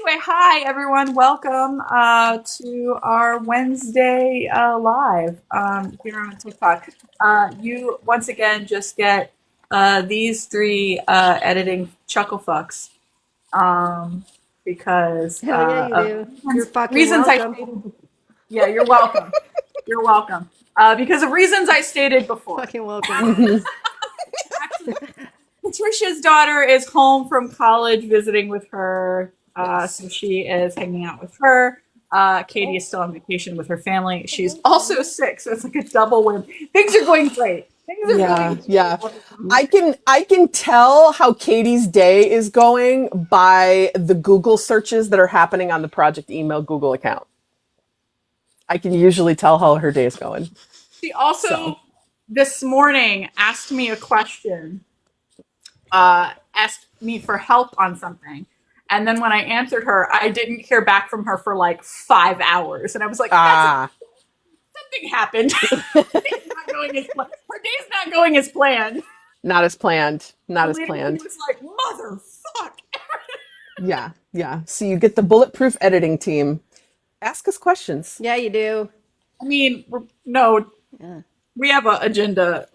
Anyway, hi everyone. Welcome to our Wednesday live here on TikTok. You once again just get these three editing chuckle fucks because Hell yeah, you of do. You're fucking reasons I welcome. stated. Yeah, you're welcome. You're welcome. Because of reasons I stated before. Fucking welcome. Actually, Patricia's daughter is home from college visiting with her. So she is hanging out with her. Katie is still on vacation with her family. She's also sick, so it's like a double win. Things are going great. Things are Yeah, going yeah. great. I can tell how Katie's day is going by the Google searches that are happening on the project email Google account. I can usually tell how her day is going. She also So. this morning asked me a question, asked me for help on something. And then when I answered her, I didn't hear back from her for like 5 hours. And I was like, something happened. Her day's not going as planned. Not as planned. Not as Literally planned. was like, motherfuck. Yeah. So you get the bulletproof editing team. Ask us questions. Yeah, you do. I mean, no, Yeah, we have an agenda.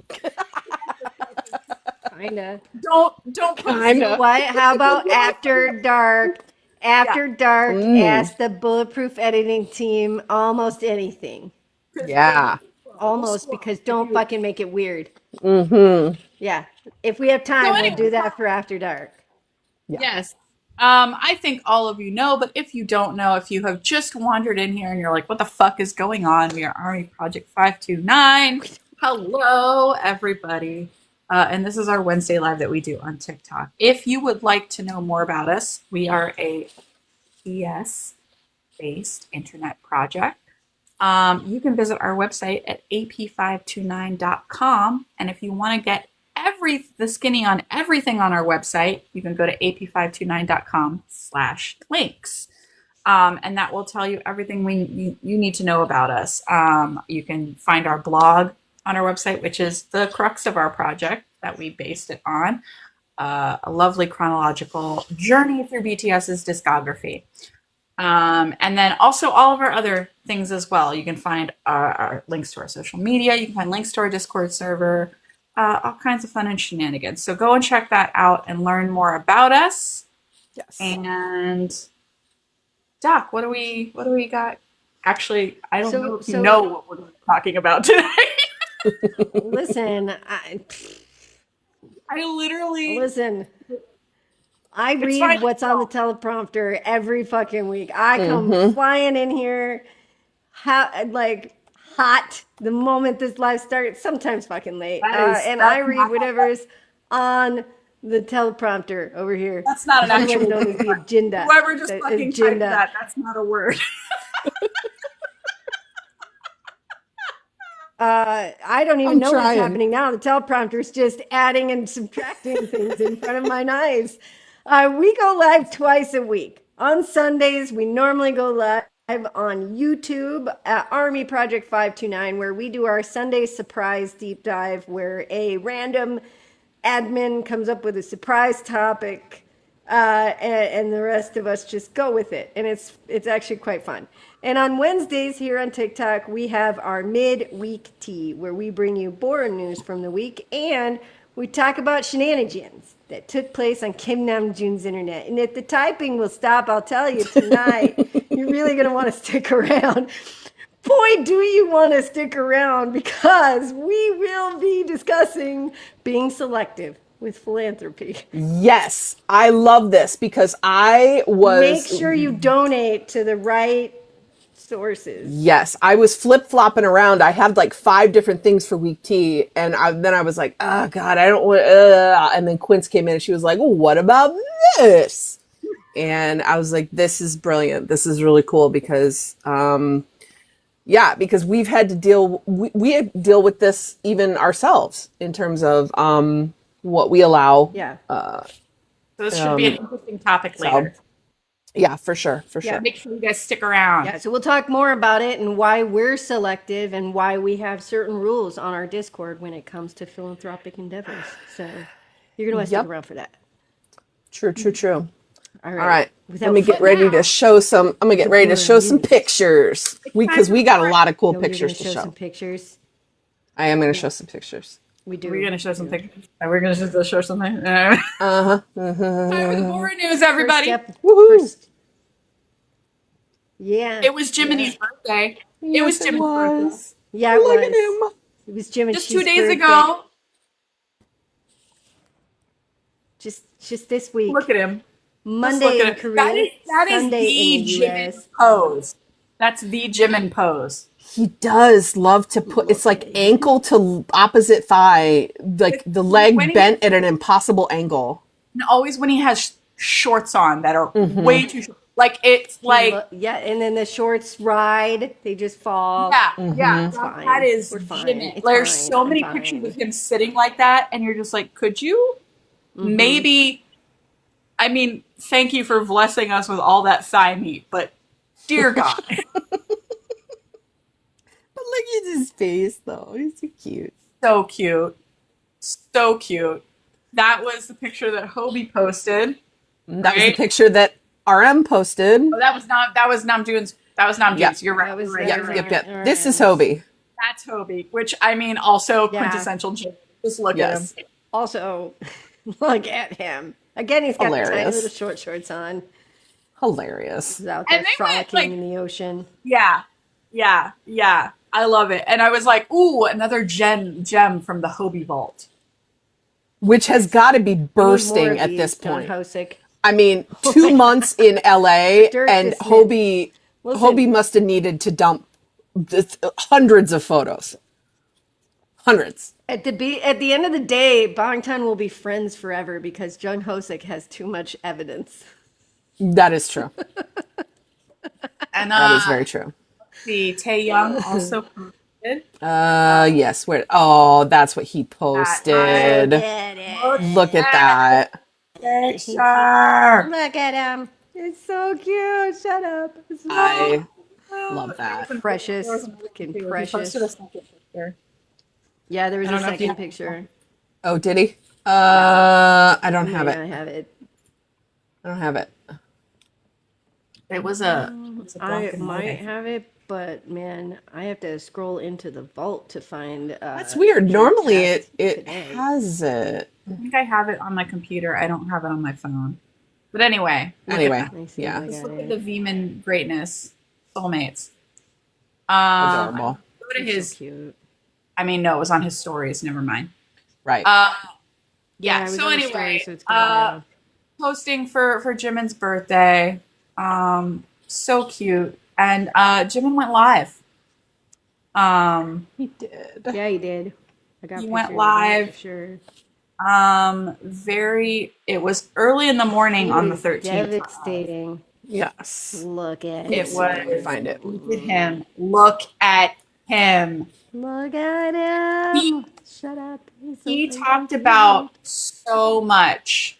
kinda. Don't put Kinda. What? How about after dark? After dark, ask the bulletproof editing team almost anything. Yeah. Almost, because don't fucking make it weird. Mm-hmm. Yeah. If we have time, So we'll anyway, do that for after dark. Yeah. yes. I think all of you know, but if you don't know, if you have just wandered in here and you're like, what the fuck is going on? We are Army Project 529. Hello, everybody. And this is our Wednesday live that we do on TikTok. If you would like to know more about us, we are a PS-based internet project. You can visit our website at AP529.com. And if you want to get the skinny on everything on our website, you can go to ap529.com/links. And that will tell you everything you need to know about us. You can find our blog on our website, which is the crux of our project that we based it on. A lovely chronological journey through BTS's discography. And then also all of our other things as well. You can find our links to our social media. You can find links to our Discord server, all kinds of fun and shenanigans. So go and check that out and learn more about us. Yes. And Doc, what do we got? Actually, I don't know if you so- know what we're talking about today. Listen, I literally listen. I read fine. what's on the teleprompter every fucking week. I come flying in here, hot the moment this live starts. Sometimes fucking late, and I read whatever's on the teleprompter over here. That's not an actual known as the agenda. Whoever just The fucking typed that, that's not a word. I don't even I'm know trying. what's happening now. The teleprompter's just adding and subtracting things in front of my eyes. We go live twice a week. On Sundays, we normally go live on YouTube at Army Project 529, where we do our Sunday surprise deep dive, where a random admin comes up with a surprise topic, and the rest of us just go with it, and it's actually quite fun. And on Wednesdays here on TikTok, we have our mid-week tea, where we bring you boring news from the week, and we talk about shenanigans that took place on Kim Namjoon's internet. And if the typing will stop, I'll tell you tonight, you're really going to want to stick around. Boy, do you want to stick around, because we will be discussing being selective with philanthropy. Yes. I love this because I was. Make sure you donate to the right sources. Yes, I was flip-flopping around. I had like 5 different things for week tea, and then I was like, oh God, I don't want, and then Quince came in and she was like, well, what about this? And I was like, this is brilliant. This is really cool because, because we've had to deal with this even ourselves in terms of what we allow. Yeah. So this should be an interesting topic later. Yeah, for sure. Yeah, make sure you guys stick around. Yeah, so we'll talk more about it and why we're selective and why we have certain rules on our Discord when it comes to philanthropic endeavors. So you're going to want to stick around for that. True. All All right. Without Let me get further ready to ado, show some. I'm gonna get ready to show some news. pictures. Because we got a lot of cool You're going pictures to to show show. some pictures. I am gonna show some pictures. We do. We're gonna show we some do. pictures. We're gonna show something. Time Uh-huh. for the boring news, First everybody. step. Woohoo. First. Yeah. It was Jiminy's birthday. It was Yes, it Jiminy's birthday. was. Yeah, it Look was. at him. It was Jim and Just Chi's 2 days birthday. ago. Just this week. Look at him. Monday Look in at him. Korea. That is Sunday in the the Jimin US. pose. That's the Jimin pose. He does love to put, it's like ankle to opposite thigh, like the leg When he- bent at an impossible angle. And always when he has shorts on that are way too short. Like it's like Yeah, and then the shorts ride, they just fall. yeah. fine. That is We're fine. Jimin. It's There's fine. so I'm many fine. pictures of him sitting like that, and you're just like, could you maybe? I mean, thank you for blessing us with all that thigh meat, but dear God. But look at his face, though. He's so cute. So cute. So cute. That was the picture that Hobie posted. That was Right? the picture that RM posted. Oh, that was Namjoon's. That was Namjoon's. Yeah. You're right. That was You're right. theirs. You're right. Yep. This is Hobie. That's Hobie, which I mean also Yeah. quintessential Jim. Just look Yes. at him. Also, look at him. Again, he's got the tiny Hilarious. little short shorts on. Hilarious. He's out there And they went, frolicking like- in the ocean. Yeah. I love it. And I was like, ooh, another gem from the Hobie vault. Which has got to be We need more bursting of at these, this Jung point. Hoseok. I mean, 2 months in LA Dirt and this Hobie Listen. Hobie must have needed to dump hundreds of photos. Hundreds. At the end of the day, Bangtan will be friends forever because Jung Hoseok has too much evidence. That is true. And That is very true. the Taehyung also posted. Yes. Where? Oh, that's what he posted. Get it. Look at that. Picture. Look at him. It's so cute. Shut up. It's I love that. precious. Fucking He precious. posted a second picture. Yeah, there was I a don't know if you second have- picture. Oh, did he? I don't have Yeah, I it. have it. I don't have it. It was a I black and might white. have it, but man, I have to scroll into the vault to find. That's weird. Normally it today. has it. I think I have it on my computer. I don't have it on my phone. But anyway. Anyway, Let me see yeah. if I Let's got look at it. the Veman greatness. Soulmates. Adorable. Go to He's his, so cute. I mean, no, it was on his stories. Never mind. Right. Yeah, it was so on the anyway, story, so it's gonna posting for Jimin's birthday. So cute. And Jimin went live. He did. go. Yeah, he did. I got He went pictures of that live. for sure. It was early in the morning on the It was 13th. devastating. Yes. Look at It him. was. Let me find it. Look at him. Look at him. Look at him. Shut up. He's so He funny. talked about so much.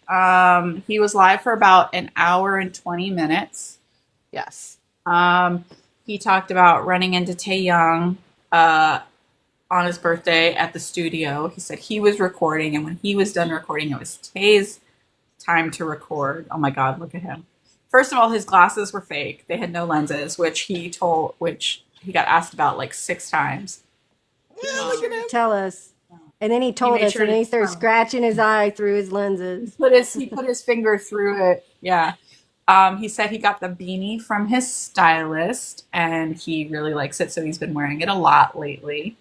He was live for about an hour and 20 minutes. Yes. He talked about running into Taehyung on his birthday at the studio. He said he was recording, and when he was done recording, it was Tae's time to record. Oh my God, look at him. First of all, his glasses were fake. They had no lenses, which he got asked about like 6 times. Look at him. Tell us. And then he told made us, sure and then to- he started scratching his eye through his lenses. He put his finger through it. Yeah. He said he got the beanie from his stylist, and he really likes it, so he's been wearing it a lot lately.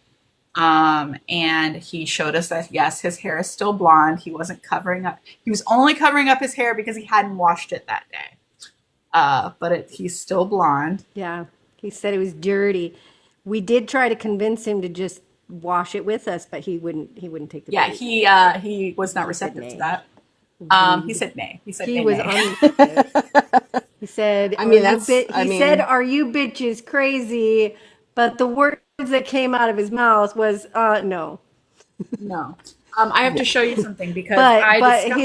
And he showed us that yes, his hair is still blonde. He wasn't covering up. He was only covering up his hair because he hadn't washed it that day. But he's still blonde. Yeah. He said it was dirty. We did try to convince him to just wash it with us, but he wouldn't take the Yeah, bait. he was not receptive nay. to that. He said nay. He said He nay, was nay. He said, I mean, "Are you that's- said, "Are you bitches crazy?" But the words that came out of his mouth was, "No." No. I have to show you something because But discovered-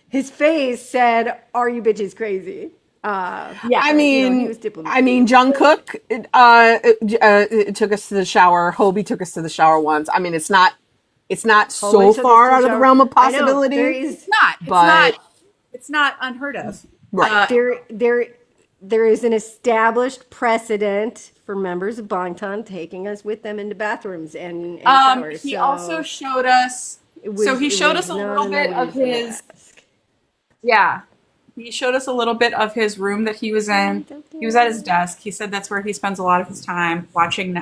his face said, "Are you bitches crazy?" yeah, I he mean, was diplomatic. Jungkook took us to the shower. Hobie took us to the shower once. I mean, it's not Hobie so took us far to out of the shower. realm of I know, possibility. there is- it's not. But- it's not unheard of. Right. There is an established precedent for members of Bangtan taking us with them into bathrooms and showers. He So also showed us. He showed us a not little bit of unreasonable his. ask. Yeah, he showed us a little bit of his room that he was in. He was at his desk. He said that's where he spends a lot of his time watching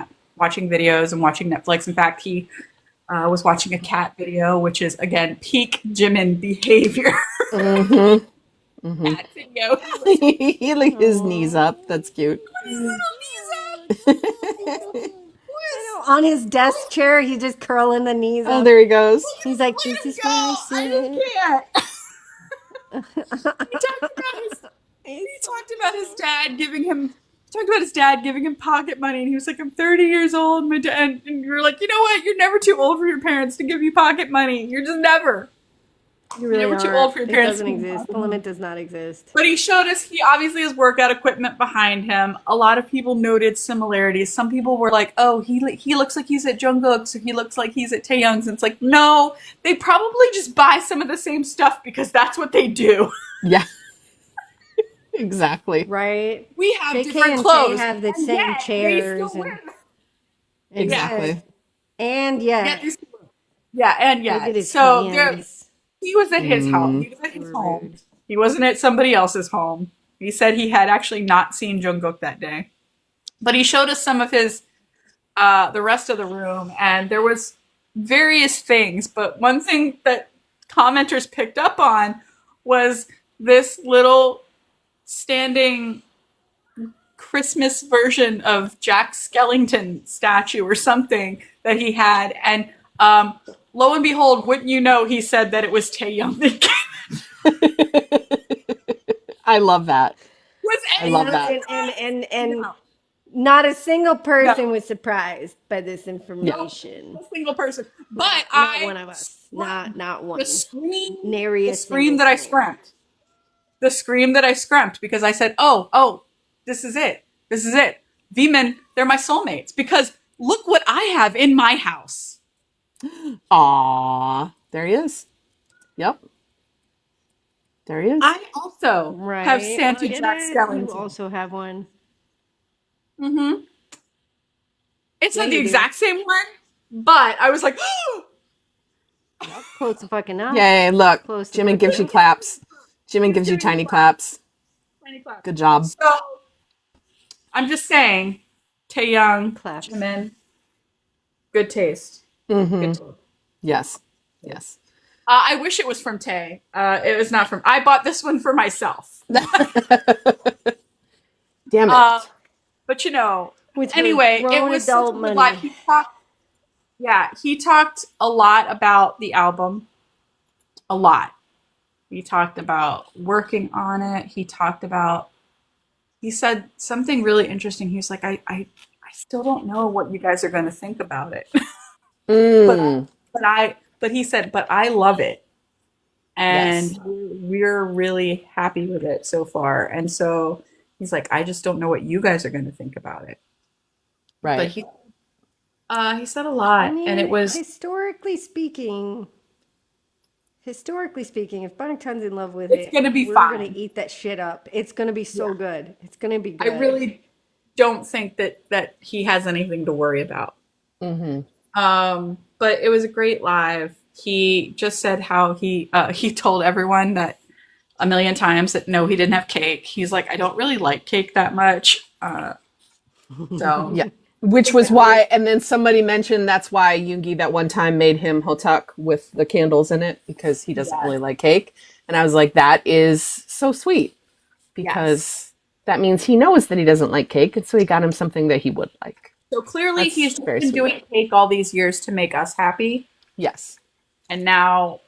videos and watching Netflix. In fact, he was watching a cat video, which is again peak Jimin behavior. Mm-hmm. Cat video. He licked his knees up. That's cute. On his desk chair, he's just curling the knees Oh, up. there he goes. He's like, "This is where I sit." He talked about his dad giving him pocket money, and he was like, "I'm 30 years old, my dad," and you're like, "You know what? You're never too old for your parents to give you pocket money. You're just never." You really Never too aren't. old for your It parents. doesn't exist. The limit does not exist. But he showed us, he obviously has workout equipment behind him. A lot of people noted similarities. Some people were like, "Oh, he looks like he's at Jungkook's, or he looks like he's at Taehyung's." And it's like, no, they probably just buy some of the same stuff because that's what they do. Yeah. Exactly. Right? We have JK different and clothes. Tay have the and same yet they chairs still and wear them. Exactly. and Yeah, yet, they still wear them. Yeah, and look at yet. his So hands. he was at his home. He was at his home. He wasn't at somebody else's home. He said he had actually not seen Jungkook that day. But he showed us some of his, the rest of the room, and there was various things. But one thing that commenters picked up on was this little standing Christmas version of Jack Skellington statue or something that he had. And lo and behold, wouldn't you know, he said that it was Taehyung that I love that. was I love that. And not a single person was surprised by this information. a single person. But Not one of us. Not one. the scream, Nary the a scream single that I soul. screamed. The scream that I screamed because I said, oh, this is it. This is it. V-men, they're my soulmates because look what I have in my house. Aw, there he is. Yep. There he is. I also Right. have Santa Look at Jack it. Skellington. You also have one. Mm-hmm. It's Yeah, not the you do. exact same one, but I was like, Close to fucking up. Yay, look. Close to Jimin gives you claps. Jimin gives you tiny claps. tiny clap. Good job. So I'm just saying, Taehyung, Claps. Jimin, good taste. Mm-hmm. Good taste. Yes. Yes. I wish it was from Tay. It was not from. I bought this one for myself. Damn it. But you know, With her anyway, it grown was adult such a good money. live. He talked a lot about the album. A lot. He talked about working on it. He said something really interesting. He was like, I still don't know what you guys are going to think about it. But he said, but I love it. And Yes. we're really happy with it so far. And so he's like, I just don't know what you guys are going to think about it. But Right. he said a lot. I mean, and it was, historically speaking, if Bangtan's in love with It's it, gonna be we're fine. gonna eat that shit up. It's gonna be so good. It's gonna be good. I really don't think that he has anything to worry about. Mm-hmm. But it was a great live. He just said how he told everyone that a million times that no, he didn't have cake. He's like, I don't really like cake that much. So Yeah. Which was why, and then somebody mentioned that's why Yoongi that one time made him hotak with the candles in it because he doesn't really like cake. And I was like, that is so sweet because that means he knows that he doesn't like cake. And so he got him something that he would like. So clearly That's he's very been sweet. doing cake all these years to make us happy. Yes. And now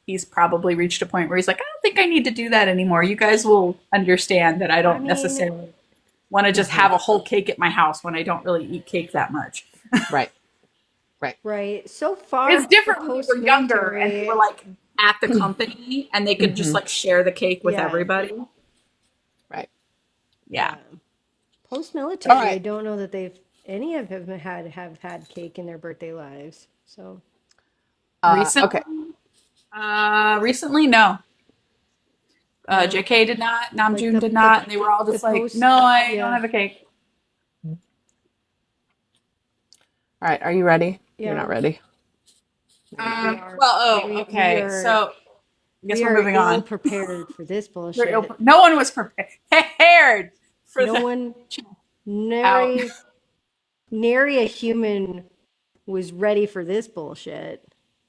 he's probably reached a point where he's like, I don't think I need to do that anymore. You guys will understand that I don't necessarily want to just have a whole cake at my house when I don't really eat cake that much. Right. Right. So far, It's different the when we were younger and we were like at the company and they could just like share the cake with Yeah. everybody. Right. Yeah. post-military. All right. I don't know that any of them have had cake in their birthday lives. So Recently, Okay. recently, no. JK did not, Like Namjoon did not, and they were all just like, post, no, I yeah. don't have a cake. All right, are you ready? Yeah. You're not ready. Okay. So I guess we we're are moving on. prepared for this bullshit. No one was prepared for No the one, out. nary a human was ready for this bullshit.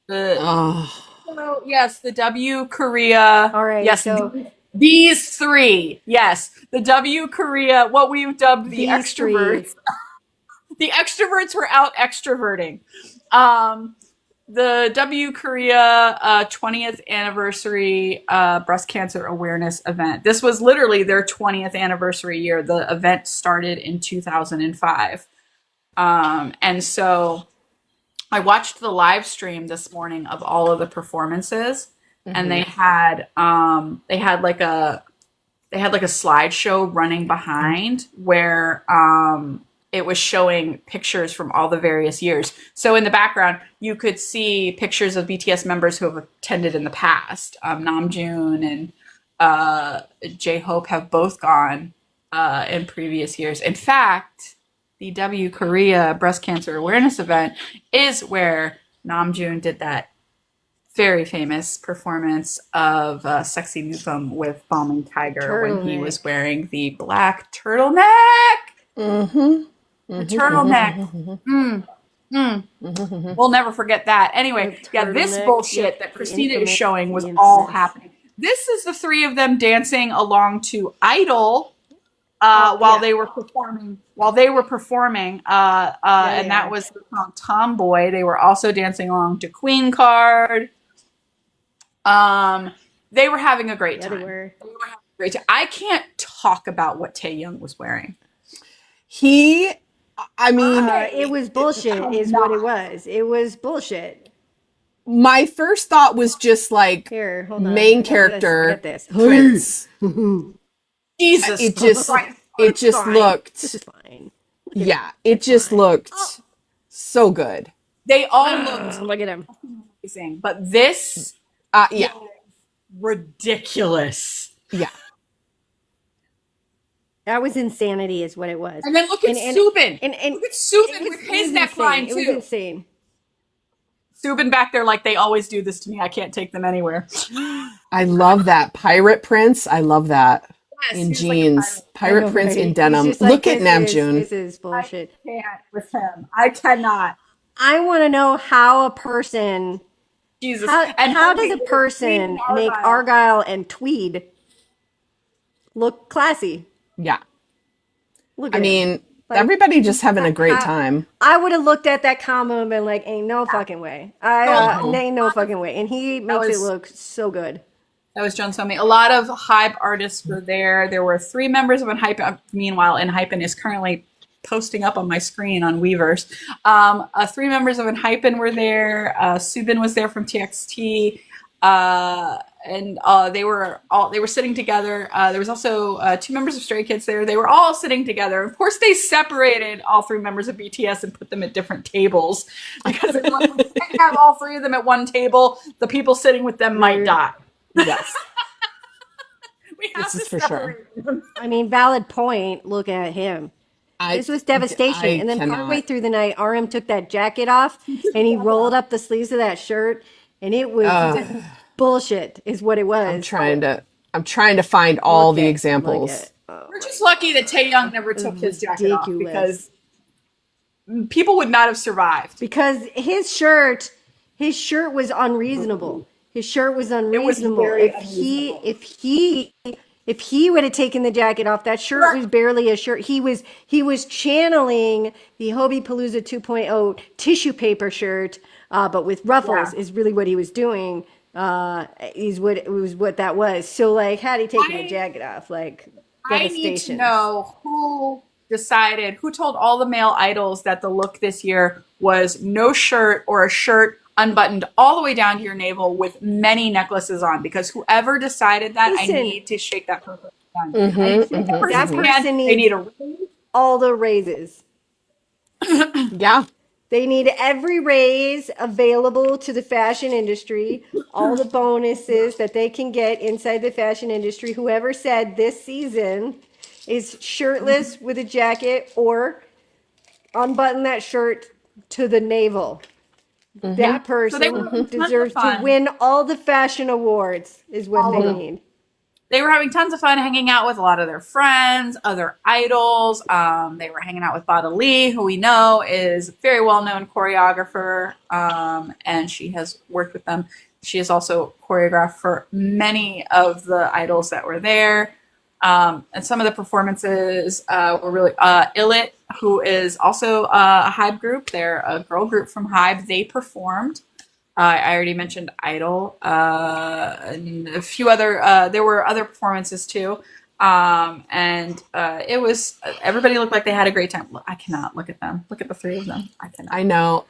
Oh, So, yes, the W Korea. All right, Yes, so these three. Yes, the W Korea. What we've dubbed the these extroverts. three. The extroverts were out extroverting. The W Korea 20th anniversary breast cancer awareness event. This was literally their 20th anniversary year. The event started in 2005. And so I watched the live stream this morning of all of the performances, and they had like a slideshow running behind where it was showing pictures from all the various years. So in the background, you could see pictures of BTS members who have attended in the past. Namjoon and J-Hope have both gone in previous years. In fact, the W Korea breast cancer awareness event is where Namjoon did that very famous performance of Sexy Newcomb with Bombing Tiger when he was wearing the black turtleneck. The turtleneck. We'll never forget that. Anyway, yeah, this bullshit that Christina is showing was all happening. This is the three of them dancing along to Idol while they were performing. And that was the song Tomboy. They were also dancing along to Queen Card. They were having a great time. They were having a great time. I can't talk about what Taehyung was wearing. It was bullshit is what it was. It was bullshit. My first thought was just like, here, hold on. Main character Get this. Prince. Jesus. It just looked. This is fine. Yeah, it just looked so good. They all looked look at him. amazing, but this yeah, ridiculous. Yeah. That was insanity, is what it was. And then look at Subin. Look at Subin with his neckline, too. It was insane. Subin back there like, they always do this to me. I can't take them anywhere. I love that. Pirate Prince. I love that. Yes, in jeans. Like Pirate Prince in denim. Like, look at Namjoon. This is bullshit. I can't with him. I cannot. I want to know how a person... Jesus. How does a person make Argyle and tweed look classy? Yeah. Look I mean, everybody just having a great time. I would have looked at that combo and been like, ain't no fucking way. Ain't no fucking way. And he makes it look so good. That was Jung Hoseok. A lot of Hype artists were there. There were 3 members of Hypen. Meanwhile, Hypen is currently posting up on my screen on Weverse. 3 members of Hypen were there. Subin was there from TXT. And they were sitting together. There was also 2 members of Stray Kids there. They were all sitting together. Of course, they separated all 3 members of BTS and put them at different tables because if we can't have all 3 of them at one table, the people sitting with them might die. Yes. This is for sure. I mean, valid point. Look at him. This was devastation. And then partway through the night, RM took that jacket off and he rolled up the sleeves of that shirt, and it was bullshit is what it was. I'm trying to find all the examples. We're just lucky that Taehyung never took his jacket off, because people would not have survived. Because his shirt was unreasonable. His shirt was unreasonable. If he would have taken the jacket off, that shirt was barely a shirt. He was channeling the Hobie Palooza 2.0 tissue paper shirt, but with ruffles is really what he was doing. Is what that was. So like, had he taken the jacket off, like, I need to know who told all the male idols that the look this year was no shirt or a shirt unbuttoned all the way down to your navel with many necklaces on, because whoever decided that, I need to shake that person down. That person needs all the raises. Yeah. They need every raise available to the fashion industry, all the bonuses that they can get inside the fashion industry. Whoever said this season is shirtless with a jacket or unbutton that shirt to the navel. That So they were person having tons of deserves to fun. win all the fashion awards, is what they need. They were having tons of fun hanging out with a lot of their friends, other idols. They were hanging out with Bada Lee, who we know is a very well-known choreographer, and she has worked with them. She has also choreographed for many of the idols that were there. And some of the performances were really Illit, who is also a Hybe group. They're a girl group from Hybe. They performed. I already mentioned Idol, and a few other. There were other performances too, and it was. Everybody looked like they had a great time. I cannot look at them. Look at the three of them. I cannot. I know.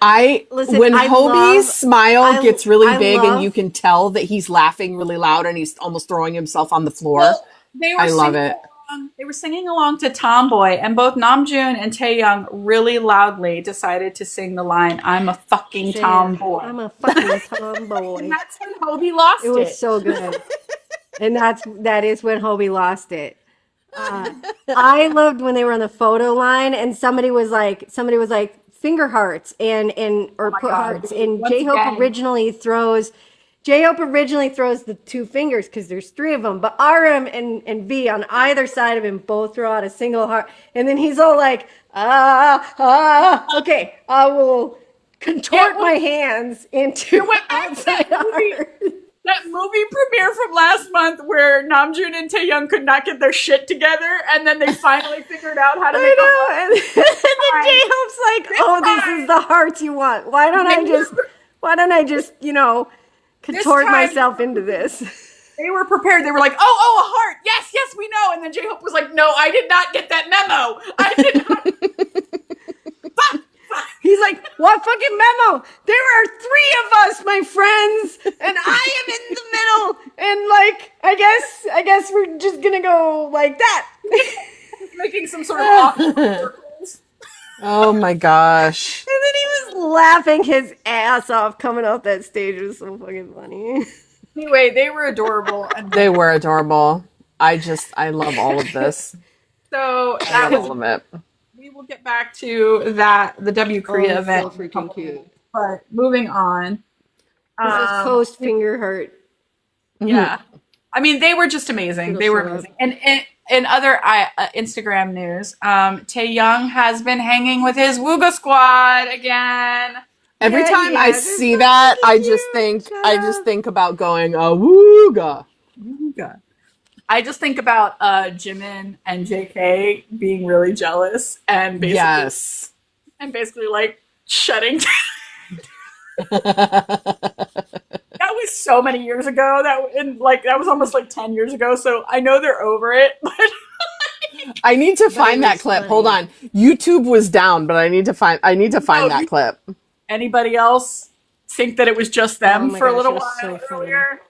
Listen, When I Hobie's love- smile gets really I big love- and you can tell that he's laughing really loud and he's almost throwing himself on the floor. Well, they were I love singing it. They were singing along to Tomboy, and both Namjoon and Taehyung really loudly decided to sing the line, "I'm a fucking tomboy." I'm a fucking tomboy. And that's when Hobie lost It it. was so good. And that is when Hobie lost it. I loved when they were on the photo line and somebody was like finger hearts or my put God. hearts, and Once J-Hope again. originally throws the two fingers because there's three of them, but RM and V on either side of him both throw out a single heart, and then he's all like, okay, I will contort my hands into went back to that outside movie. heart. That movie premiere from last month where Namjoon and Taehyung could not get their shit together, and then they finally figured out how to make a I know. And then Fine. J-Hope's like, "Oh, this fine. is the heart you want. Why don't I just, contort time- myself into this?" They were prepared. They were like, oh, a heart. Yes, we know. And then J-Hope was like, no, I did not get that memo. I did not. Fuck. He's like, "What fucking memo? There are three of us, my friends, and I am in the middle. And I guess we're just gonna go like that." Making some sort of awkward circles. Oh my gosh. And then he was laughing his ass off coming off that stage. It was so fucking funny. Anyway, they were adorable. And They were adorable. I love all of this. so I that love was, all of it. we will get back to the W Korea event. So freaking cute. But moving on. This is post finger heart. Yeah. I mean, they were just amazing. It'll They were show up. amazing. And in other Instagram news, Taehyung has been hanging with his Wooga squad again. Every Yeah, time yeah, I they're see so that, I cute. just think about going, awooga. Wooga. I just think about Jimin and JK being really jealous and basically like shutting down. That was so many years ago. That was almost like 10 years ago. So I know they're over it. But I need to find that was clip. funny. Hold on. YouTube was down, but I need to find that clip. anybody else think that it was just them Oh my for a gosh, little it was while so funny. earlier?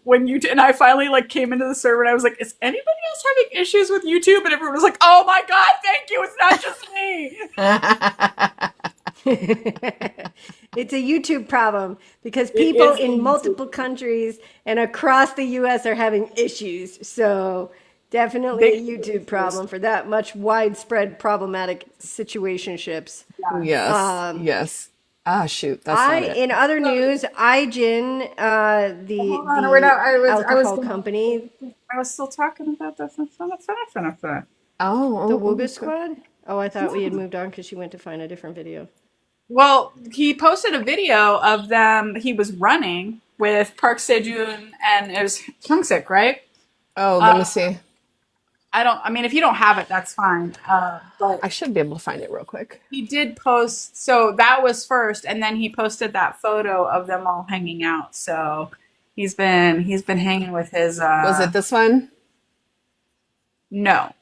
When YouTube and I finally came into the server and I was like, is anybody else having issues with YouTube? And everyone was like, oh my God, thank you. It's not just me. It's a YouTube problem because people is a in YouTube multiple countries and across the US are having issues. So definitely a Big YouTube problem for that much widespread problematic situationships. Yes. Yes. Ah, shoot. That's not it. In other news, Ijin, the Hold on, wait, I was alcohol gonna- company, I was still talking about that. Oh, the oh, Wooga Squad. Oh, I thought we had moved on because she went to find a different video. Well, he posted a video of them. He was running with Park Sejun and it was Jung Hoseok, right? oh, let me see. I mean, if you don't have it, that's fine. But I should be able to find it real quick. he did post, so that was first, and then he posted that photo of them all hanging out. So he's been hanging with his. Was it this one? No,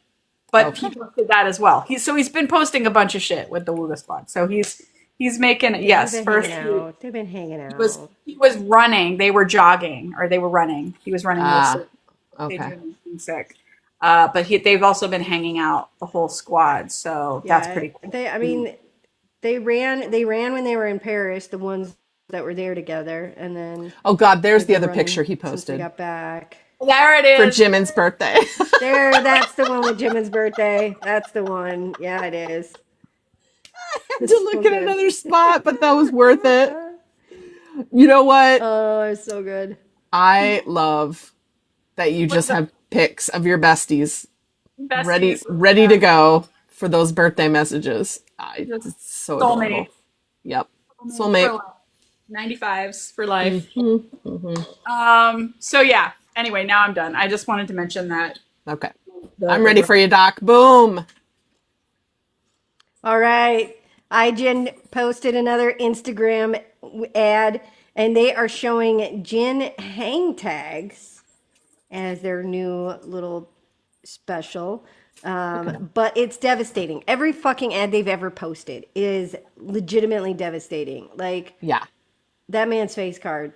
but Okay. he posted that as well. He's been posting a bunch of shit with the Wooga Squad. So he's making yes. They've been First hanging out. They've been hanging out. he was running. They were jogging, or they were running. He was running. With Okay. Sejun and sick. But they've also been hanging out the whole squad. So that's pretty cool. I mean, They ran when they were in Paris, the ones that were there together, and then Oh God, there's they've the been other running picture he since they posted got back. There it for is. Jimin's birthday. There, that's the one with Jimin's birthday. That's the one. Yeah, it is. To It's so look at good. another spot, but that was worth it. You know what? Oh, it's so good. I love that you What's just the have pics of your besties besties? ready to go for those birthday messages. Just It's so soulmate. adorable. Yep. For Soulmate. life. 95s for life. Mm-hmm. So yeah. Anyway, now I'm done. I just wanted to mention that. Okay. I'm ready for you, Doc. Boom. All right. iGen posted another Instagram ad, and they are showing Jin hang tags as their new little special. But it's devastating. Every fucking ad they've ever posted is legitimately devastating. Like, Yeah. that man's face card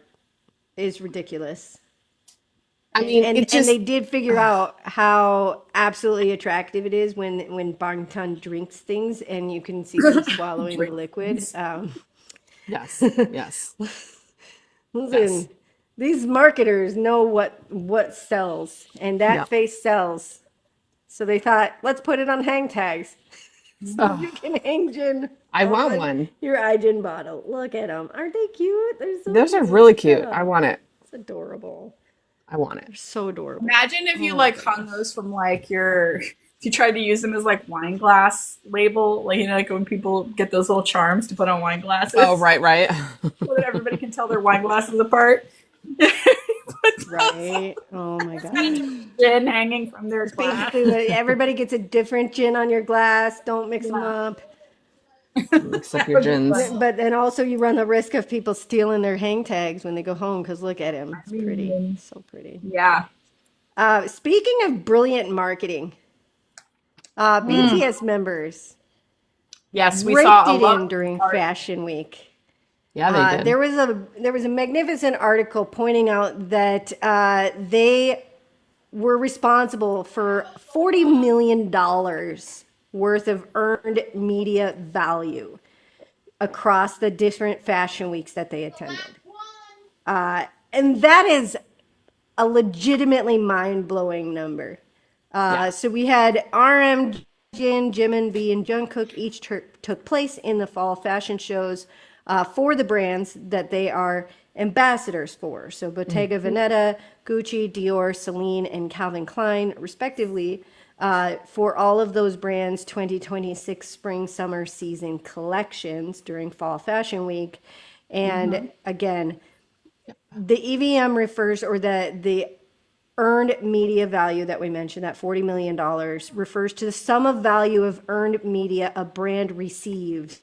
is ridiculous. I mean, And it just they did figure out how absolutely attractive it is when Bangtan drinks things and you can see them swallowing the liquid. yes. Yes. Yes. Listen, these marketers know what sells, and that Yep. face sells. So they thought, let's put it on hang tags. So you can hang gin I want on one. your iGin bottle. Look at them. Aren't they cute? They're so Those are cute. really cute. Yeah, I want it. it's adorable. I want it. They're so adorable. Imagine if you Oh, like hung those from like your if you tried to use them as like wine glass label, like like when people get those little charms to put on wine glasses. Oh, right. So that everybody can tell their wine glasses apart. Right. Oh my god. Gin hanging from their glass. Basically, everybody gets a different gin on your glass. Don't mix them up. Mix up your gins. But then also you run the risk of people stealing their hang tags when they go home because look at him. It's pretty. So pretty. Yeah. Speaking of brilliant marketing, BTS members Yes, we raked saw a it lot in during of Fashion Week. Yeah, they did. There was a magnificent article pointing out that they were responsible for $40 million worth of earned media value across the different fashion weeks that they attended. And that is a legitimately mind-blowing number. So we had RM, Jin, Jimin, B, and Jungkook each took place in the fall fashion shows for the brands that they are ambassadors for. So Bottega Veneta, Gucci, Dior, Celine, and Calvin Klein, respectively, for all of those brands' 2026 spring summer season collections during fall fashion week. And again, the EVM refers, or the earned media value that we mentioned, that $40 million, refers to the sum of value of earned media a brand receives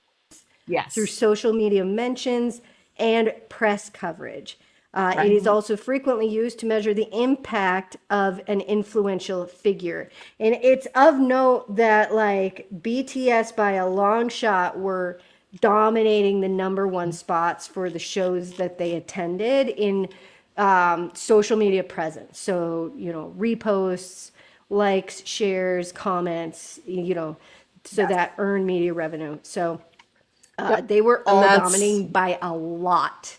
Yes. through social media mentions and press coverage. It is also frequently used to measure the impact of an influential figure. And it's of note that like BTS by a long shot were dominating the number one spots for the shows that they attended in social media presence. So, reposts, likes, shares, comments, so that earned media revenue. So they were all dominating by a lot.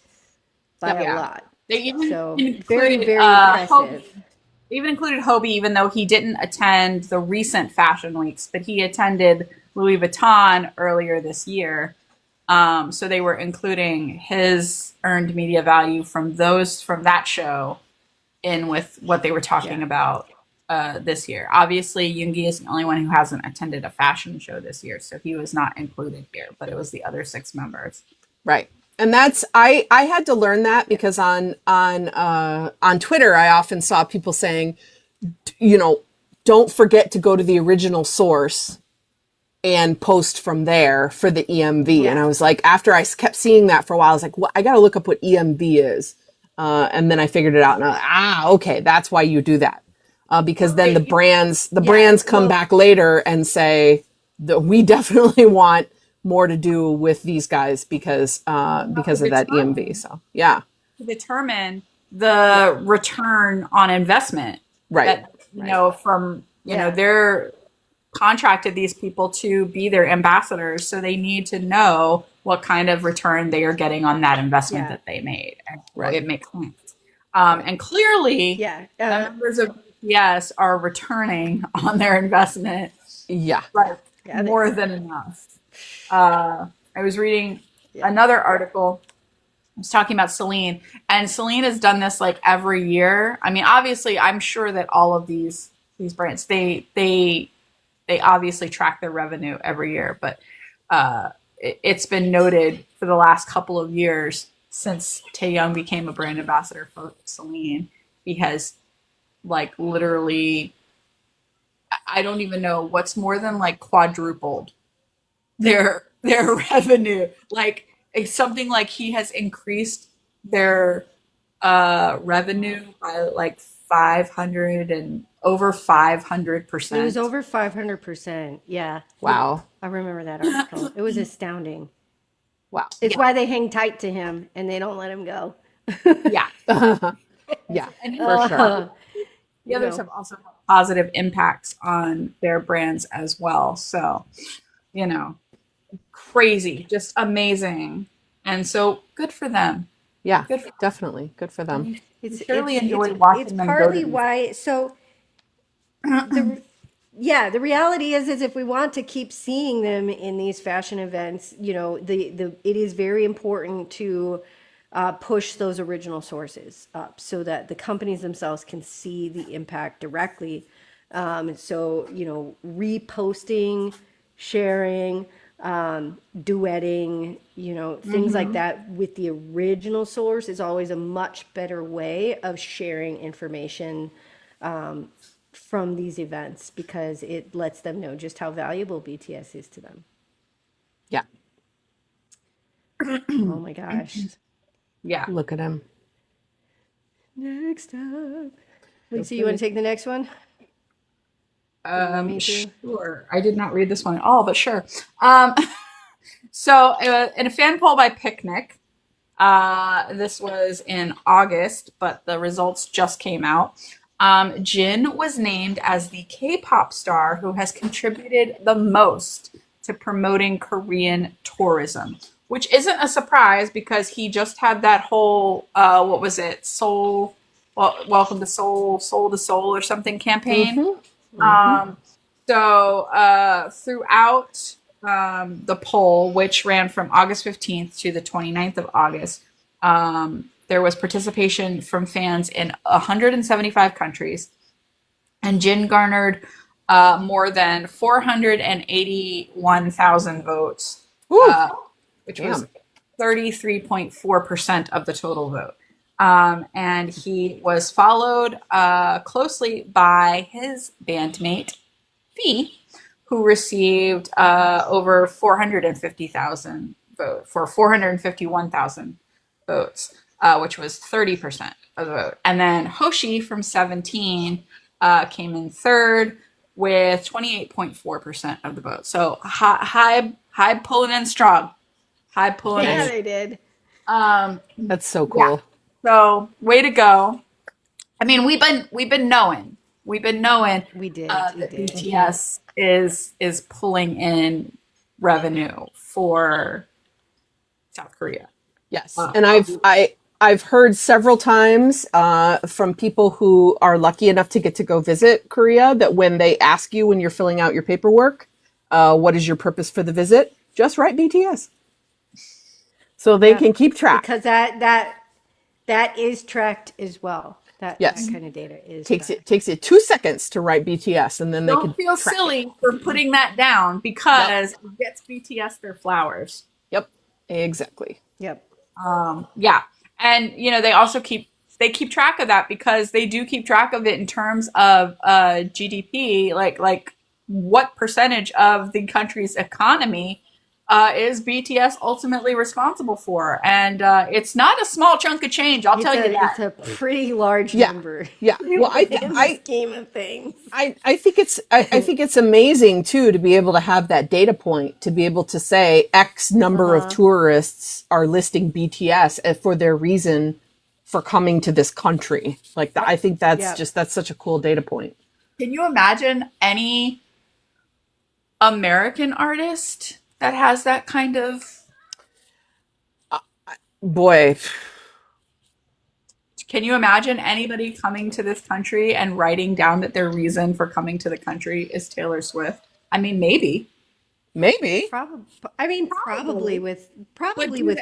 By a lot. They even So included, very, very Hobie. impressive. They even included Hobie, even though he didn't attend the recent fashion weeks, but he attended Louis Vuitton earlier this year. So they were including his earned media value from that show in with what they were talking about this year. Obviously, Yoongi is the only one who hasn't attended a fashion show this year, so he was not included here, but it was the other 6 members. Right. And that's I had to learn that because on Twitter I often saw people saying, don't forget to go to the original source and post from there for the EMV. And I was like, after I kept seeing that for a while, I was like, well, I got to look up what EMV is. And then I figured it out and I was like, okay, that's why you do that. Because then the brands come back later and say that we definitely want more to do with these guys because of that EMV. So yeah. To determine the return on investment. Right. That, from, their contracted these people to be their ambassadors, so they need to know what kind of return they are getting on that investment Yeah. that they made. And so Right. it makes sense. And clearly, Yeah. the members of BTS are returning on their investment, Yeah. like Yeah, more than enough. I was reading another article. I was talking about Celine, and Celine has done this like every year. I mean, obviously, I'm sure that all of these brands they obviously track their revenue every year, but it's been noted for the last couple of years since Taehyung became a brand ambassador for Celine. He has like literally, I don't even know what's more than like quadrupled their revenue. Like it's something like he has increased their revenue by like 500 and over 500%. It was over 500%. Yeah. Wow. I remember that article. It was astounding. Wow. It's why they hang tight to him and they don't let him go. Yeah. Yeah, And for sure. the others have also had positive impacts on their brands as well. So, crazy, just amazing. And so good for them. Yeah, Good for definitely. Good for them. It's surely enjoy watching it's them go partly to these- why. So the reality is if we want to keep seeing them in these fashion events, it is very important to push those original sources up so that the companies themselves can see the impact directly. So reposting, sharing, duetting, things like that with the original source is always a much better way of sharing information from these events because it lets them know just how valuable BTS is to them. Yeah. Oh my gosh. Yeah. Look at him. Next up. Lisa, you want to take the next one? Me too. Sure. I did not read this one at all, but sure. So in a fan poll by Picnic, this was in August, but the results just came out. Jin was named as the K-pop star who has contributed the most to promoting Korean tourism, which isn't a surprise because he just had that whole, what was it? Welcome to Seoul, Soul to Soul or something campaign. So throughout the poll, which ran from August 15th to the 29th of August, there was participation from fans in 175 countries, and Jin garnered more than 481,000 votes, which was 33.4% of the total vote. And he was followed closely by his bandmate, V, who received over 450,000 votes, for 451,000 votes, which was 30% of the vote. And then Hoshi from 17 came in third with 28.4% of the vote. So high pulling in strong. High pulling in. Yeah, they did. That's so cool. Yeah. So way to go. I mean, we've been knowing We did. that We did. BTS is pulling in revenue for South Korea. Yes. And I've heard several times from people who are lucky enough to get to go visit Korea that when they ask you when you're filling out your paperwork, what is your purpose for the visit? Just write BTS. So they can keep track. Because that is tracked as well. That kind of data is Takes it 2 seconds to write BTS, and then they can Don't feel track silly it. for putting that down because it gets BTS their flowers. Yep, exactly. Yep. Yeah. And they also keep track of that because they do keep track of it in terms of GDP, like what percentage of the country's economy is BTS ultimately responsible for. And it's not a small chunk of change, I'll tell you that. It's a pretty large number. Yeah. Well, in the scheme of things. I think it's amazing too to be able to have that data point, to be able to say X number of tourists are listing BTS for their reason for coming to this country. Like I think that's such a cool data point. Can you imagine any American artist that has that kind of. Boy, Can you imagine anybody coming to this country and writing down that their reason for coming to the country is Taylor Swift? I mean, maybe. maybe. Probably. I mean, probably with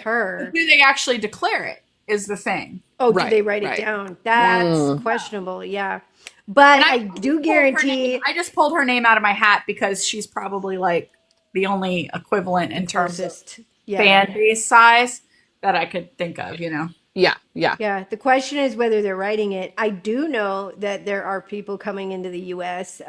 her. Do they actually declare it? Is the thing. Oh, Right, did they write right. it down? That's questionable. Yeah, but And I just do pulled her guarantee. name- I just pulled her name out of my hat because she's probably like the only equivalent in terms of Closest. Yeah. fan base size that I could think of. You know. Yeah, yeah. Yeah, the question is whether they're writing it. I do know that there are people coming into the U.S.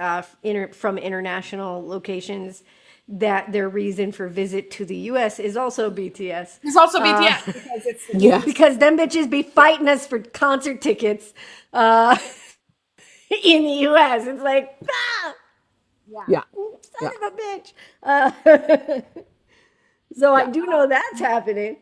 From international locations that their reason for visit to the U.S. is also BTS. There's also BTS because it's Yeah. Because them bitches be fighting us for concert tickets in the U.S. It's like, ah, Yeah. son of a bitch. So I do know that's happening.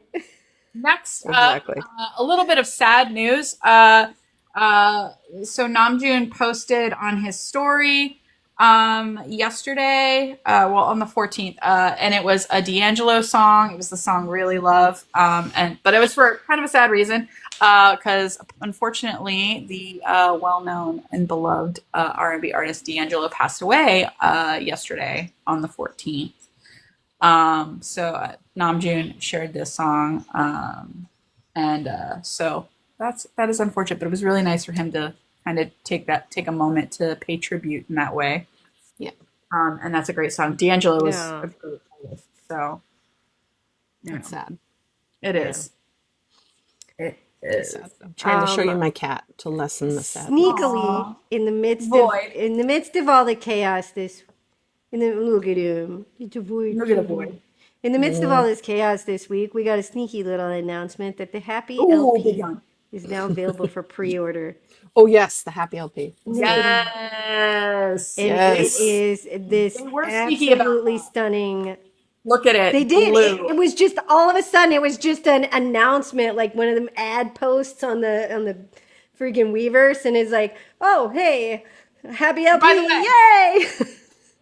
next Exactly. a little bit of sad news. So Namjoon posted on his story yesterday, well on the 14th, and it was a D'Angelo song. It was the song Really Love, but it was for kind of a sad reason, because unfortunately the well-known and beloved R&B artist D'Angelo passed away yesterday on the 14th. So Namjoon shared this song, so that is unfortunate, but it was really nice for him to kind of take a moment to pay tribute in that way. Yeah. And that's a great song. D'Angelo was Yeah. a great artist, so That's sad. it is. It is. Sad. I'm trying to show you my cat to lessen the sadness. Sneakily, in the midst of all the chaos, look at him. It's a void. Look at the void. In the midst of all this chaos this week, we got a sneaky little announcement that the Happy Ooh, LP big one. is now available for pre-order. Oh yes, the Happy LP. Yes. And Yes. it is this They were sneaky about absolutely that. stunning. Look at it. They did. Blue. It was just all of a sudden. It was just an announcement, like one of them ad posts on the freaking Weverse, and it's like, "Oh, hey, Happy LP, By the way- yay!"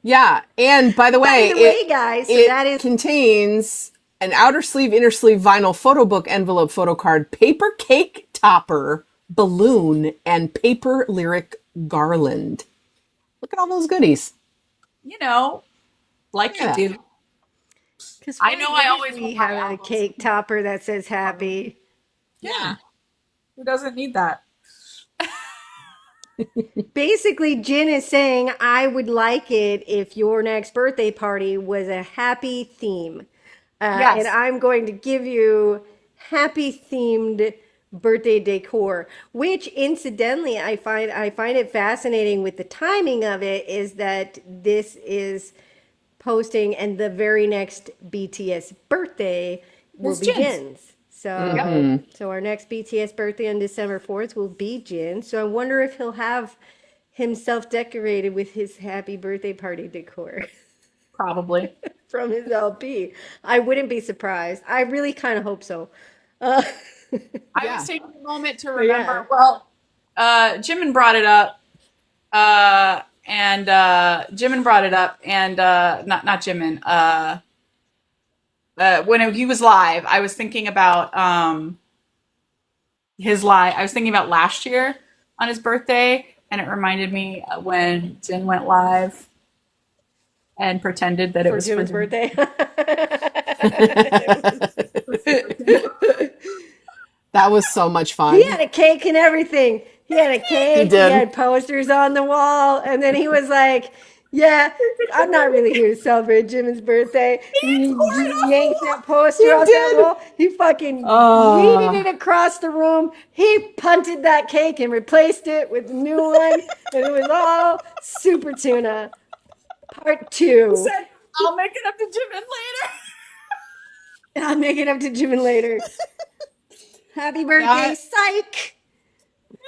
Yeah, and by the way, By the way, guys, so it that is contains an outer sleeve, inner sleeve vinyl photo book, envelope, photo card, paper cake topper, balloon, and paper lyric garland. Look at all those goodies. You know, like Yeah. you do. because I know I always we want my have a albums. cake topper that says happy. Yeah. Who doesn't need that? Basically, Jin is saying, I would like it if your next birthday party was a happy theme. Yes. And I'm going to give you happy themed birthday decor, which incidentally, I find it fascinating with the timing of it is that this is posting and the very next BTS birthday will Is be Jin's. Jin's. So our next BTS birthday on December 4th will be Jin. So I wonder if he'll have himself decorated with his happy birthday party decor Probably. from his LP. I wouldn't be surprised. I really kind of hope so. I Yeah. was taking a moment to remember. Yeah. Well, Jimin brought it up, not Jimin. When he was live, I was thinking about his live. I was thinking about last year on his birthday, and it reminded me when Jin went live and pretended that it For was Jimin's for birthday. That was so much fun. He had a cake and everything. He had a cake. He did. had posters on the wall. And then he was like, yeah, I'm not really here to celebrate Jimin's birthday. He yanked that poster off that wall. He fucking yeeted it across the room. He punted that cake and replaced it with a new one. And it was all Super Tuna. Part 2. said, I'll make it up to Jimin later. I'll make it up to Jimin later. Happy birthday, psych!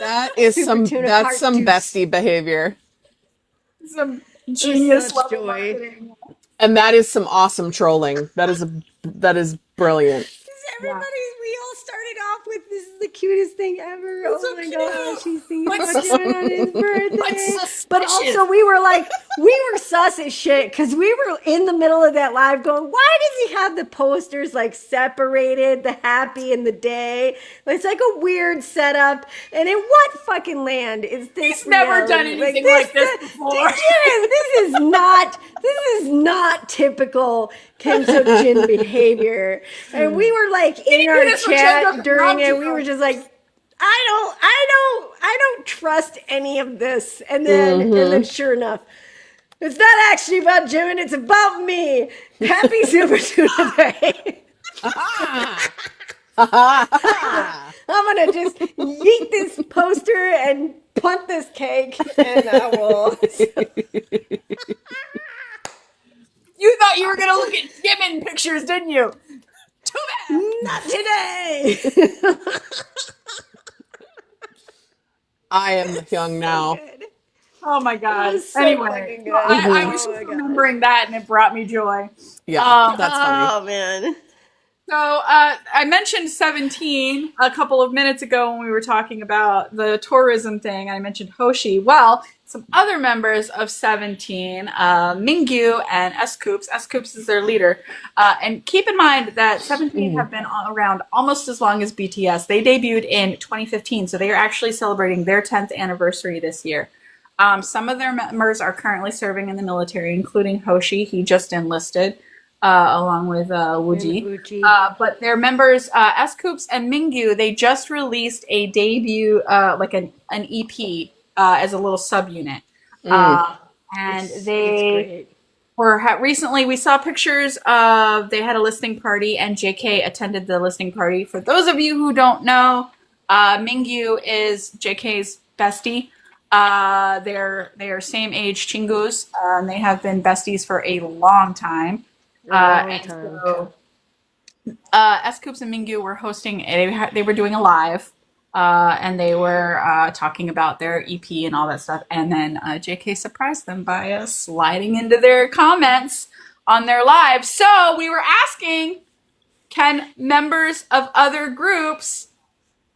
That is Super Tuna that's Part some Deuce. bestie behavior. Some genius such level joy. marketing. And that is some awesome trolling. That is brilliant. We all started off with this is the cutest thing ever. It's Oh so my cute. gosh, he's thinking What's about sus- doing on his birthday. What's But suspicious? also, we were sus as shit because we were in the middle of that live going, why does he have the posters like separated, the happy and the day? It's like a weird setup. And in what fucking land is this? He's never done reality? anything like this before. This is not typical Kim Seokjin behavior. And we were like in do our this for chat Jung during it, Hoseok. we were just like, I don't trust any of this. And then sure enough, it's not actually about Jimin, it's about me. Happy Super Tuna Day. I'm gonna just yeet this poster and punt this cake, and I will. You thought you were gonna look at Jimin pictures, didn't you? Too bad. Not today. I am young now. Good. Oh my god. was so Anyway, fucking good. I Oh was just my God. remembering that, and it brought me joy. Yeah, that's funny. Oh man. So I mentioned 17 a couple of minutes ago when we were talking about the tourism thing. I mentioned Hoshi. Well, some other members of 17, Mingyu and S-Coops. S-Coops is their leader. And keep in mind that 17 have been around almost as long as BTS. They debuted in 2015, so they are actually celebrating their 10th anniversary this year. Some of their members are currently serving in the military, including Hoshi. He just enlisted. Along with Wooji. But their members, S-Coops and Mingyu, they just released a debut, like an EP as a little subunit. And they were recently, we saw pictures of, they had a listening party, and JK attended the listening party. For those of you who don't know, Mingyu is JK's bestie. They are same age chingus, and they have been besties for a long time. So, S-Coops and Mingyu were hosting, they were doing a live, and they were talking about their EP and all that stuff. And then JK surprised them by sliding into their comments on their live. So we were asking, can members of other groups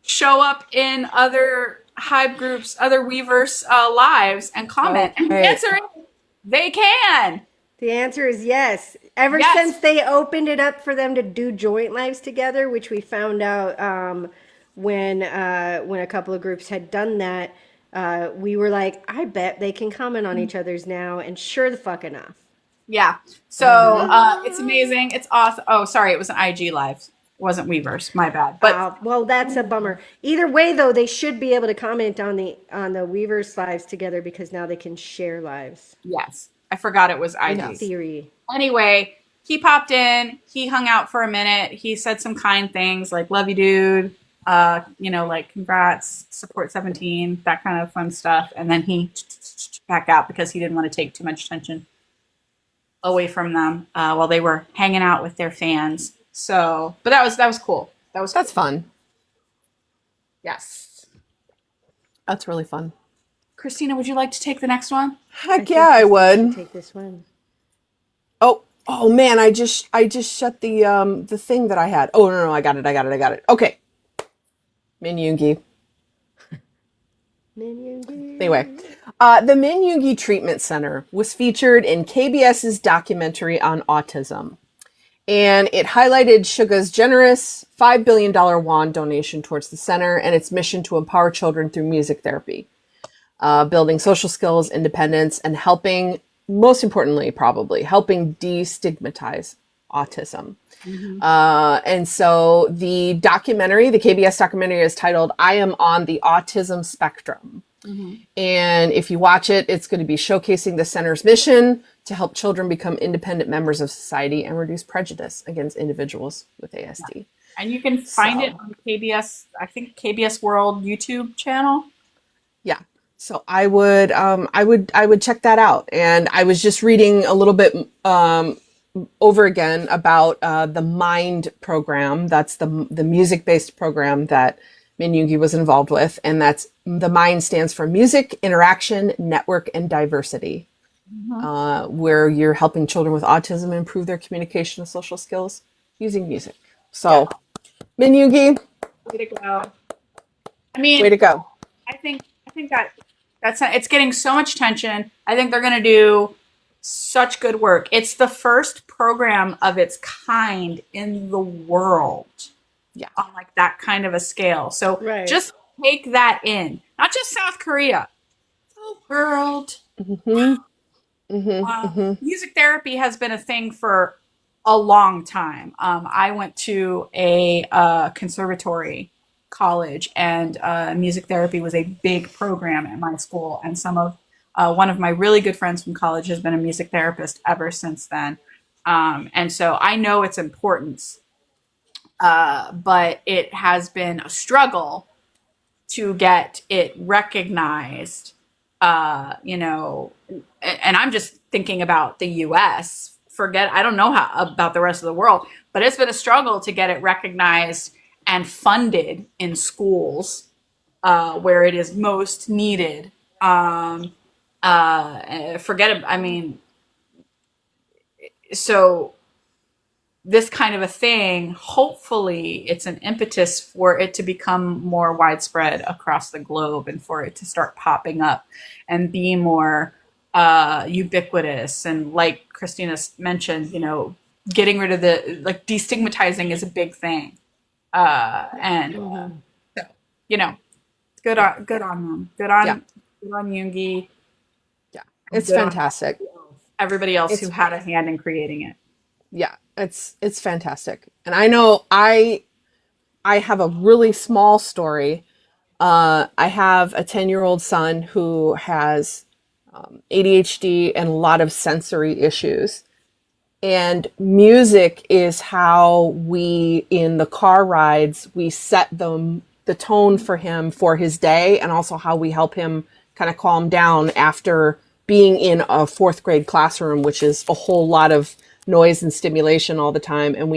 show up in other Hive groups, other Weverse lives and comment? And the answer is they can. The answer is yes. Ever since they opened it up for them to do joint lives together, which we found out when a couple of groups had done that, we were like, I bet they can comment on each other's now, and sure the fuck enough. Yeah. So it's amazing. It's awesome. Oh, sorry, it was an IG live. It wasn't Weverse. My bad. But Well, that's a bummer. Either way, though, they should be able to comment on the Weverse lives together because now they can share lives. yes, I forgot it was IG. In theory. Anyway, he popped in. He hung out for a minute. He said some kind things like "love you, dude." Like congrats, support 17, that kind of fun stuff. And then he back out because he didn't want to take too much attention away from them while they were hanging out with their fans. So, but that was cool. That's fun. Yes. That's really fun. Christina, would you like to take the next one? Heck yeah, I would. Take this one. Oh man, I just shut the thing that I had. Oh no, I got it. Okay. Min Yoongi. Anyway, the Min Yoongi Treatment Center was featured in KBS's documentary on autism. And it highlighted SUGA's generous $5 billion won donation towards the center and its mission to empower children through music therapy, building social skills, independence, and helping, most importantly, probably, helping destigmatize autism. And so the KBS documentary is titled, I Am on the Autism Spectrum. And if you watch it, it's going to be showcasing the center's mission to help children become independent members of society and reduce prejudice against individuals with ASD. Yeah. And you can find it on KBS, I think KBS World YouTube channel. Yeah. So I would check that out. And I was just reading a little bit over again about the MIND program. That's the music-based program that Min Yoongi was involved with, and that's the MIND stands for Music, Interaction, Network, and Diversity, where you're helping children with autism improve their communication and social skills using music. So, Min Yoongi, Way to go. I mean, Way to go. I think that's it's getting so much attention. I think they're going to do such good work. It's the first program of its kind in the world Yeah. on like that kind of a scale. So Right. just take that in. Not just South Korea, the world. Music therapy has been a thing for a long time. I went to a conservatory college, and music therapy was a big program at my school. And one of my really good friends from college has been a music therapist ever since then. And so I know its importance, but it has been a struggle to get it recognized, and I'm just thinking about the US. I don't know about the rest of the world, but it's been a struggle to get it recognized and funded in schools where it is most needed. I mean, so this kind of a thing, hopefully it's an impetus for it to become more widespread across the globe and for it to start popping up and be more ubiquitous. And like Christina mentioned, getting rid of destigmatizing is a big thing. So, good on them. Good on Yoongi. Yeah. It's Good on fantastic. everybody else who had a hand in creating it. Yeah, it's fantastic. And I know I have a really small story. I have a 10-year-old son who has ADHD and a lot of sensory issues. And music is how we, in the car rides, we set the tone for him for his day, and also how we help him kind of calm down after being in a fourth grade classroom, which is a whole lot of noise and stimulation all the time. And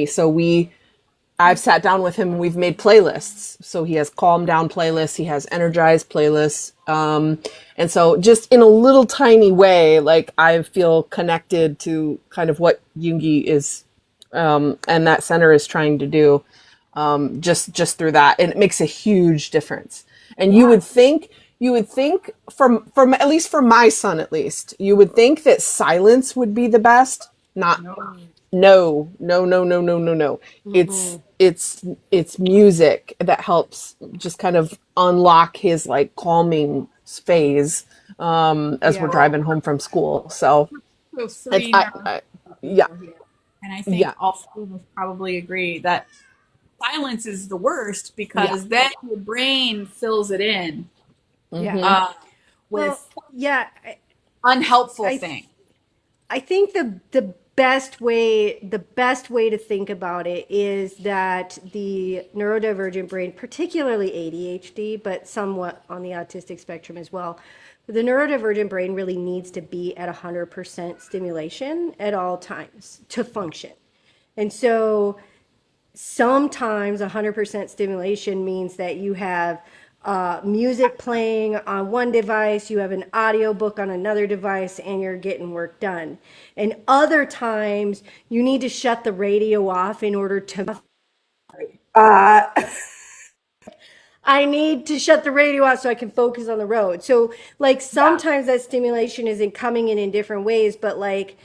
I've sat down with him and we've made playlists. So he has calm down playlists. He has energized playlists. And so just in a little tiny way, like I feel connected to kind of what Yoongi is, and that center is trying to do, just through that. And it makes a huge difference. And you would think from at least for my son, at least, you would think that silence would be the best. No. It's music that helps just kind of unlock his like calming phase as we're driving home from school. So yeah. And I think all three of us probably agree that silence is the worst, because then your brain fills it in with unhelpful things. I think the best way to think about it is that the neurodivergent brain, particularly ADHD, but somewhat on the autistic spectrum as well, the neurodivergent brain really needs to be at 100% stimulation at all times to function. And so sometimes 100% stimulation means that you have music playing on one device, you have an audiobook on another device, and you're getting work done. And other times you need to shut the radio off in order to I need to shut the radio off so I can focus on the road. So like sometimes that stimulation isn't coming in different ways, but like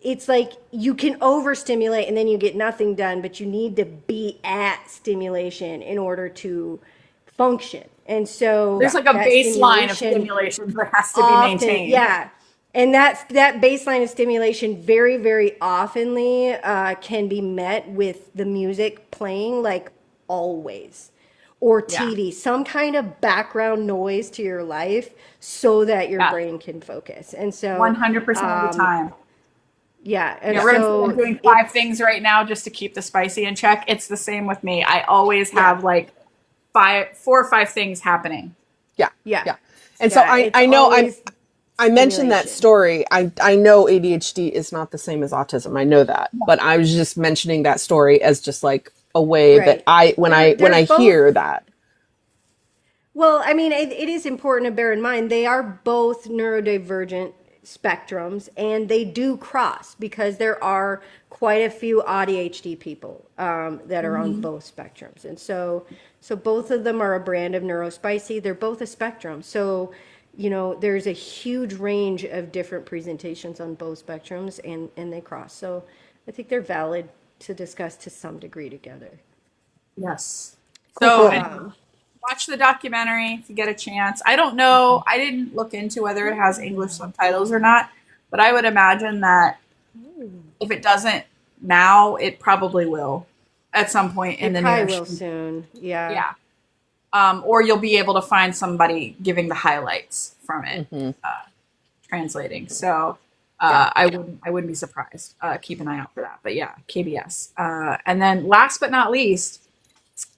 it's like you can overstimulate and then you get nothing done, but you need to be at stimulation in order to function. And so there's like a baseline of stimulation that has to be maintained. Yeah. And that baseline of stimulation very, very oftenly can be met with the music playing, like always, or TV, some kind of background noise to your life so that your brain can focus. And so 100% of the time. Yeah. And I'm doing 5 things right now just to keep the spicy in check. It's the same with me. I always have like 4 or 5 things happening. Yeah. And so I know I mentioned that story. I know ADHD is not the same as autism. I know that, but I was just mentioning that story as just like a way that when I hear that. Well, I mean, it is important to bear in mind they are both neurodivergent spectrums, and they do cross because there are quite a few ADHD people that are on both spectrums. And so So both of them are a brand of neurospicy. They're both a spectrum. So, there's a huge range of different presentations on both spectrums, and they cross. So I think they're valid to discuss to some degree together. Yes. Cool, So cool. and watch the documentary if you get a chance. I don't know. I didn't look into whether it has English subtitles or not, but I would imagine that if it doesn't now, it probably will at some point in the Probably near will soon. Yeah. Yeah. Or you'll be able to find somebody giving the highlights from it, translating. So I wouldn't be surprised. Keep an eye out for that. But yeah, KBS. And then last but not least,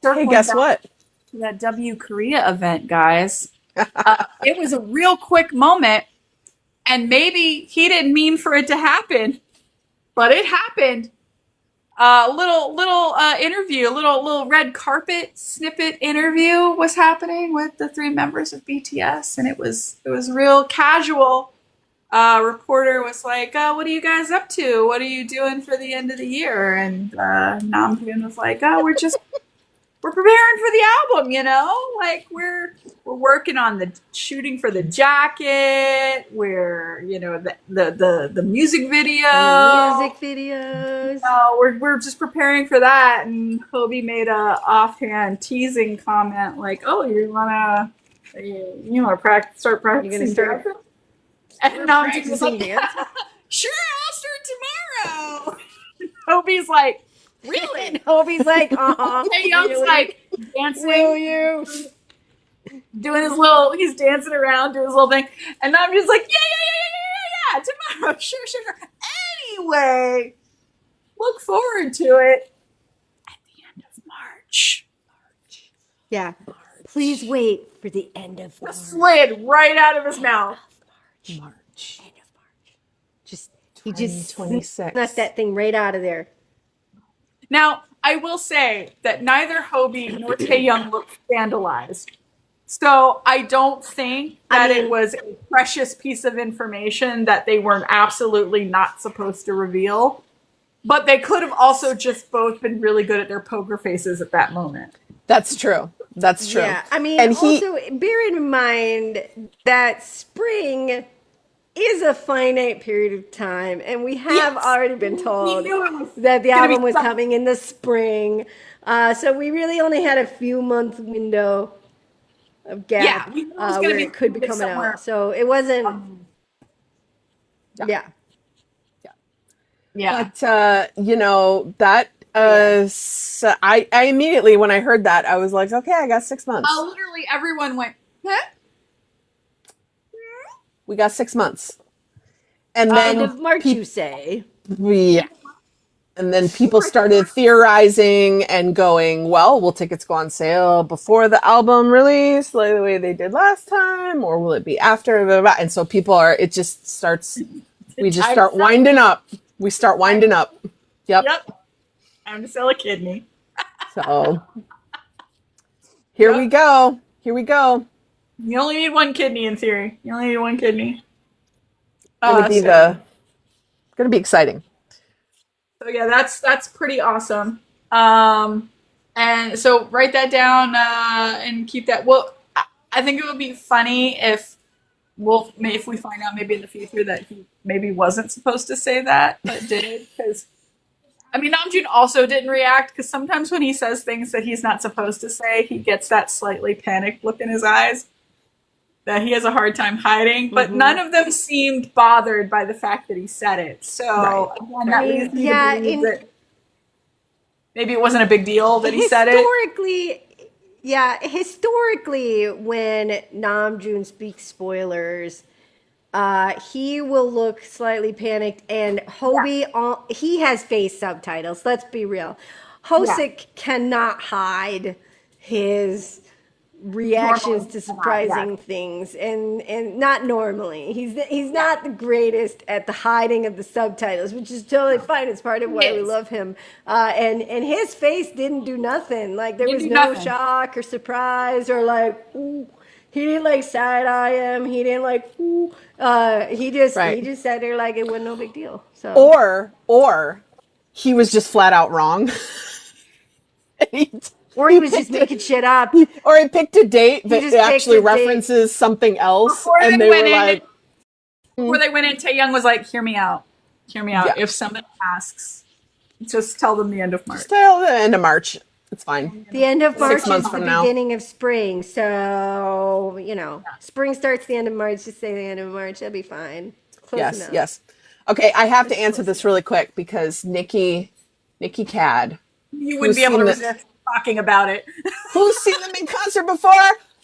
Hey, guess what? to that W Korea event, guys. It was a real quick moment, and maybe he didn't mean for it to happen, but it happened. Little interview, little red carpet snippet interview was happening with the three members of BTS, and it was real casual. Reporter was like, "What are you guys up to? What are you doing for the end of the year?" And Namjoon was like, "Oh, we're preparing for the album, like we're working on the shooting for the jacket. We're the music video, Music videos. we're just preparing for that." And Hobie made a offhand teasing comment like, "Oh, you wanna start practicing start- dancing?" And Namjoon was like, practicing dance? "Sure, I'll start tomorrow." Hobie's like, "Really?" And Hobie's like, Taehyung's really? like dancing, Will you? doing he's dancing around, doing his little thing. And I'm just like, yeah, tomorrow. Sure. Anyway, look forward to it at the end of March. Yeah. Please wait for the end of March. Slid right out of his mouth. March. End of March. He just 2026. snuck that thing right out of there. Now, I will say that neither Hobie nor Taehyung looked scandalized. So I don't think that it was a precious piece of information that they were absolutely not supposed to reveal. But they could have also just both been really good at their poker faces at that moment. That's true. That's true. Yeah. I mean, and also bear in mind that spring is a finite period of time, and we have already been told that the album was coming in the spring. So we really only had a few month window of gap where it could be coming out. So it wasn't. Yeah. Yeah. But that so I immediately, when I heard that, I was like, okay, I got 6 months. Literally everyone went, huh? We got 6 months. And then End of March, you say? Yeah. And then people started theorizing and going, well, will tickets go on sale before the album release, like the way they did last time? Or will it be after? Blah, blah, blah. And so we just start winding up. We start winding up. Yep. I'm to sell a kidney. So here we go. You only need one kidney in theory. You only need one kidney. Gonna be exciting. So yeah, that's pretty awesome. And so write that down and keep that. Well, I think it would be funny if we find out maybe in the future that he maybe wasn't supposed to say that, but did. Because Namjoon also didn't react, because sometimes when he says things that he's not supposed to say, he gets that slightly panicked look in his eyes that he has a hard time hiding. But none of them seemed bothered by the fact that he said it. So again, that leads me to believe that maybe it wasn't a big deal that he said it. Historically, when Namjoon speaks spoilers, he will look slightly panicked, and Hobie, he has face subtitles. Let's be real. Hoseok cannot hide his reactions to surprising things, and not normally. He's not the greatest at the hiding of the subtitles, which is totally fine. It's part of why we love him. And his face didn't do nothing. Like there was no shock or surprise or like, ooh. He didn't like side eye him. He didn't like, ooh. He just sat there like it wasn't no big deal. So or he was just flat out wrong. Or he was just making shit up. Or he picked a date that just actually picked a date. references something else, Before and they they went were in, like, before they went in, Taehyung was like, "Hear me out. Hear me out. Yeah. If somebody asks, just tell them the end of March." till the end of March. It's fine. The end of March 6 months is the from now. beginning of spring. So, spring starts the end of March. Just say the end of March. That'll be fine. Close Yes, enough. yes. Okay, I have to answer close this really quick because Nikki Cad, You wouldn't who's be able to seen resist talking about it. who's seen them in concert before?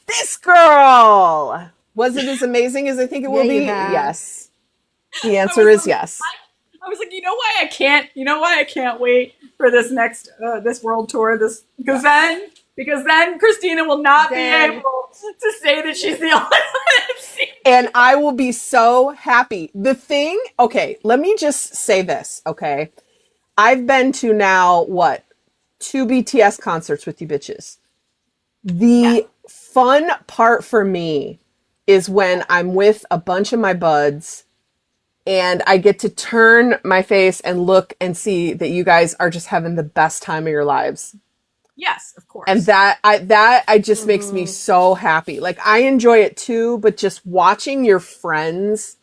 This girl. Was it as amazing as I think it will Yeah, be? you have. Yes. The answer is yes. I was like, you know why I can't? You know why I can't wait for this next this world tour? Because then Christina will not be able to say that she's the only one that's seen. And I will be so happy. The thing, okay, let me just say this, okay? I've been to now, 2 BTS concerts with you bitches. The fun part for me is when I'm with a bunch of my buds and I get to turn my face and look and see that you guys are just having the best time of your lives. Yes, of course. And that just makes me so happy. Like, I enjoy it too, but just watching your friends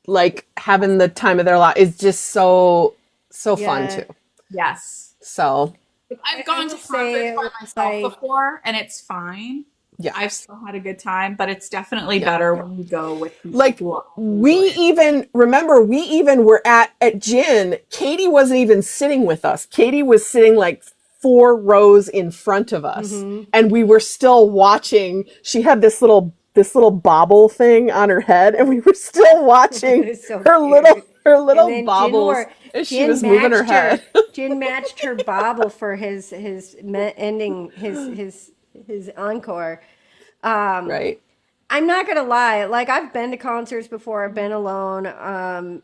like having the time of their life is just so fun too. Yes. So I've gone to will say, concerts by myself before, and it's fine. yeah. I've still had a good time, but it's definitely better when you go with people Like, who are we even were at Jin. Katie wasn't even sitting with us. Katie was sitting like 4 rows in front of us, and we were still watching. She had this little bobble thing on her head, and we were still watching So her cute. little bobbles as she was moving her head. Jin matched her bobble for his ending his encore. Right. I'm not gonna lie. Like, I've been to concerts before. I've been alone.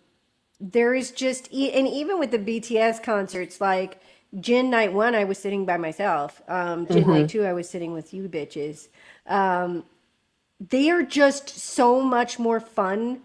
There is just, and even with the BTS concerts, like Jin night 1, I was sitting by myself. Jin night 2, I was sitting with you bitches. They are just so much more fun.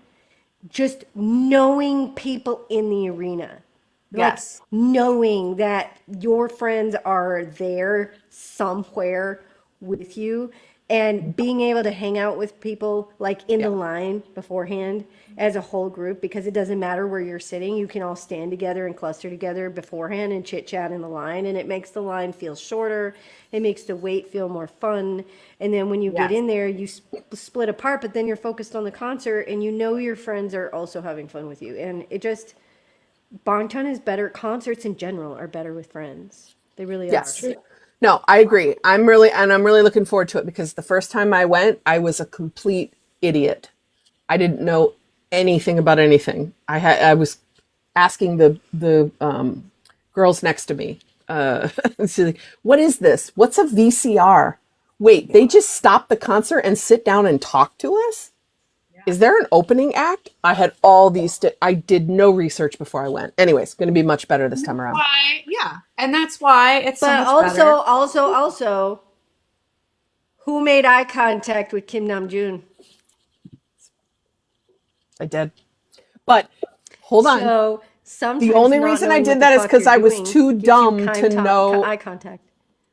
Just knowing people in the arena. Yes. Like, knowing that your friends are there somewhere with you and being able to hang out with people like in the line beforehand as a whole group, because it doesn't matter where you're sitting. You can all stand together and cluster together beforehand and chit chat in the line, and it makes the line feel shorter. It makes the wait feel more fun. And then when you get in there, you split apart, but then you're focused on the concert and you know your friends are also having fun with you. And it just, Bangtan is better. Concerts in general are better with friends. They really Yes. are. No, I agree. I'm really looking forward to it because the first time I went, I was a complete idiot. I didn't know anything about anything. I was asking the girls next to me, what is this? What's a VCR? Wait, they just stop the concert and sit down and talk to us? Is there an opening act? I had all these. I did no research before I went. Anyways, going to be much better this time around. And that's why it's so But much better. also, who made eye contact with Kim Namjoon? I did. But hold on. So sometimes The only not reason I knowing did what the that is fuck because you're I was doing too gives you dumb to know. eye contact.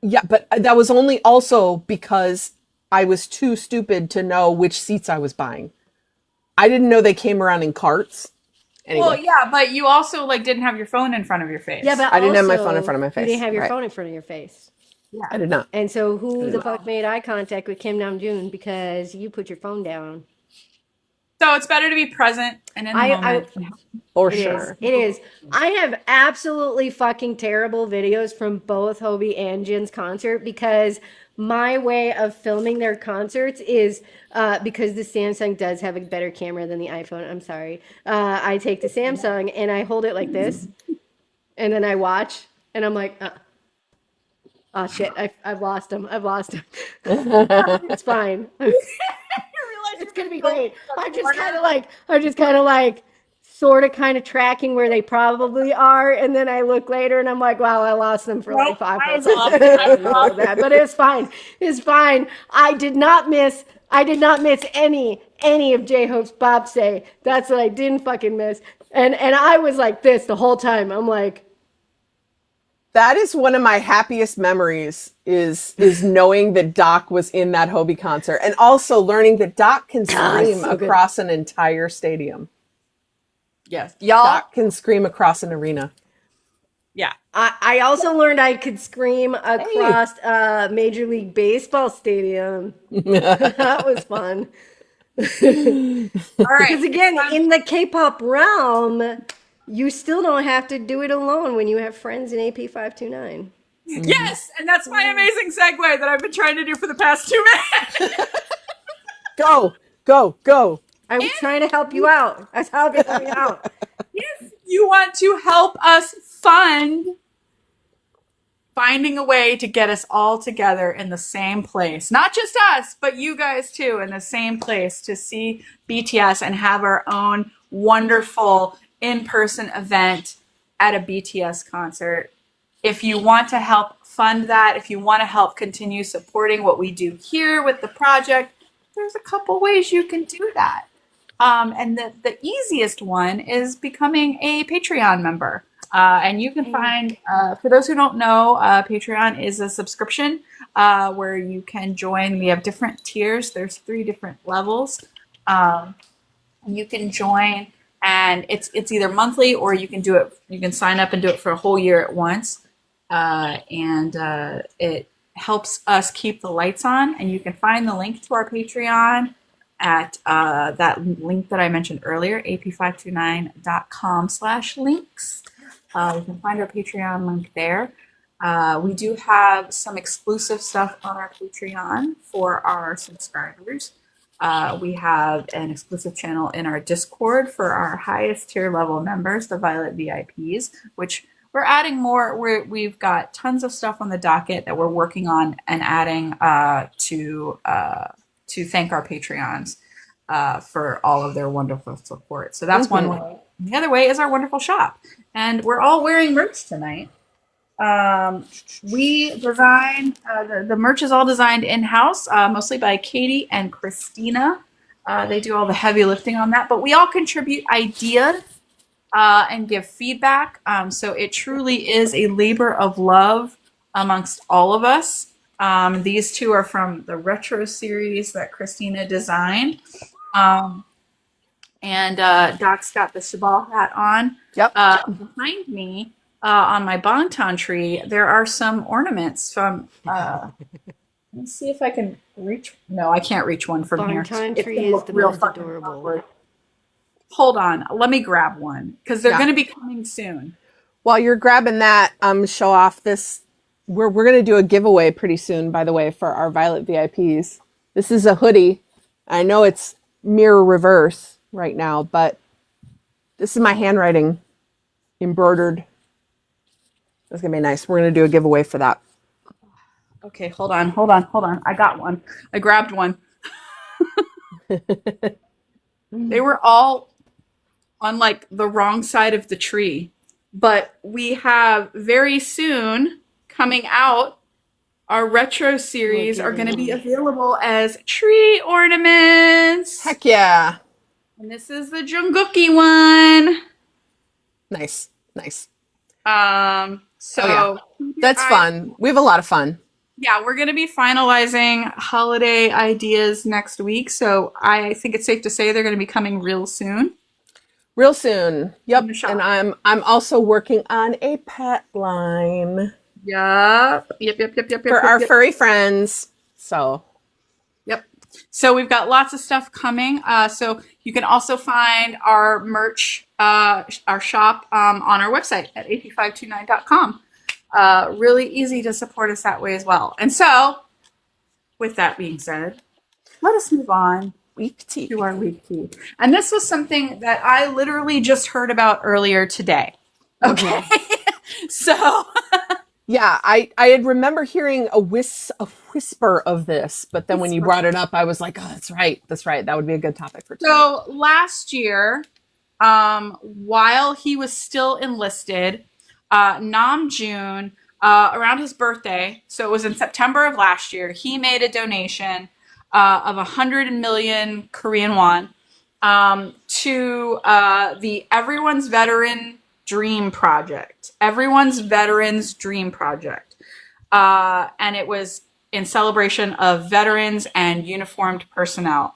Yeah, but that was only also because I was too stupid to know which seats I was buying. I didn't know they came around in carts. Anyway, Well, yeah, but you also like didn't have your phone in front of your face. Yeah, but I didn't have my also, phone in front of my face. You didn't have your Right. phone in front of your face. I did not. And so who the fuck made eye contact with Kim Namjoon because you put your phone down? So it's better to be present and in the moment. For It sure. is. I have absolutely fucking terrible videos from both Hobie and Jin's concert because my way of filming their concerts is because the Samsung does have a better camera than the iPhone. I'm sorry. I take the Samsung and I hold it like this, and then I watch, and I'm like, oh shit, I've lost him. It's fine. It's gonna be great. I'm just kind of like sort of kind of tracking where they probably are, and then I look later and I'm like, wow, I lost them for like 5 I was minutes. off. I was off. But it's fine. It's fine. I did not miss any of J-Hope's Bob say. That's what I didn't fucking miss. And I was like this the whole time. I'm like, That is one of my happiest memories is knowing that Doc was in that Hobie concert, and also learning that Doc can scream so good. across an entire stadium. Yes. Y'all. Doc can scream across an arena. Yeah. I also learned I could scream across a Major League Baseball stadium. That was fun. All right. Because again, in the K-pop realm, you still don't have to do it alone when you have friends in AP529. Yes, and that's my amazing segue that I've been trying to do for the past 2 minutes. Go, go, go. I was trying to help you out. I was helping you out. If you want to help us fund finding a way to get us all together in the same place, not just us, but you guys too, in the same place to see BTS and have our own wonderful in-person event at a BTS concert. If you want to help fund that, if you want to help continue supporting what we do here with the project, there's a couple ways you can do that. And the easiest one is becoming a Patreon member. And you can find, for those who don't know, Patreon is a subscription where you can join. We have different tiers. There's 3 different levels. You can join, and it's either monthly or you can do it. You can sign up and do it for a whole year at once. And it helps us keep the lights on. And you can find the link to our Patreon at that link that I mentioned earlier, ap529.com/links. You can find our Patreon link there. We do have some exclusive stuff on our Patreon for our subscribers. We have an exclusive channel in our Discord for our highest tier level members, the Violet VIPs, which we're adding more. We've got tons of stuff on the docket that we're working on and adding to thank our Patreons for all of their wonderful support. So that's one way. The other way is our wonderful shop. And we're all wearing merch tonight. We designed, the merch is all designed in-house, mostly by Katie and Christina. They do all the heavy lifting on that, but we all contribute ideas and give feedback. So it truly is a labor of love amongst all of us. These 2 are from the retro series that Christina designed. And Doc's got the Shabal hat on. Yep. Behind me, on my Bangtan tree, there are some ornaments from. Let's see if I can reach. No, I can't reach one from here. Bangtan It's tree gonna is look the real most fucking adorable. awkward. Hold on, let me grab one because they're Yeah. going to be coming soon. While you're grabbing that, show off this. We're going to do a giveaway pretty soon, by the way, for our Violet VIPs. This is a hoodie. I know it's mirror reverse right now, but this is my handwriting embroidered. That's going to be nice. We're going to do a giveaway for that. Okay, hold on. I got one. I grabbed one. They were all on like the wrong side of the tree, but we have very soon coming out, our retro series are going to be available as tree ornaments. Heck yeah. And this is the Jungkooky one. Nice. Nice. So That's fun. We have a lot of fun. Yeah, we're going to be finalizing holiday ideas next week. So I think it's safe to say they're going to be coming real soon. Real soon. Yep. In the shop. And I'm also working on a pet line Yep. for our furry friends. So Yep. So we've got lots of stuff coming. So you can also find our merch, our shop on our website at ap529.com. Really easy to support us that way as well. And so, with that being said, let us move on week tea. to our week tea. And this was something that I literally just heard about earlier today. Okay. So Yeah, I had remember hearing a whisper of this, but then when you brought it up, I was like, oh, that's right. That would be a good topic for today. So last year, while he was still enlisted, Namjoon, around his birthday, so it was in September of last year, he made a donation of 100 million Korean won to the Everyone's Veteran dream project, everyone's veterans dream project. And it was in celebration of veterans and uniformed personnel.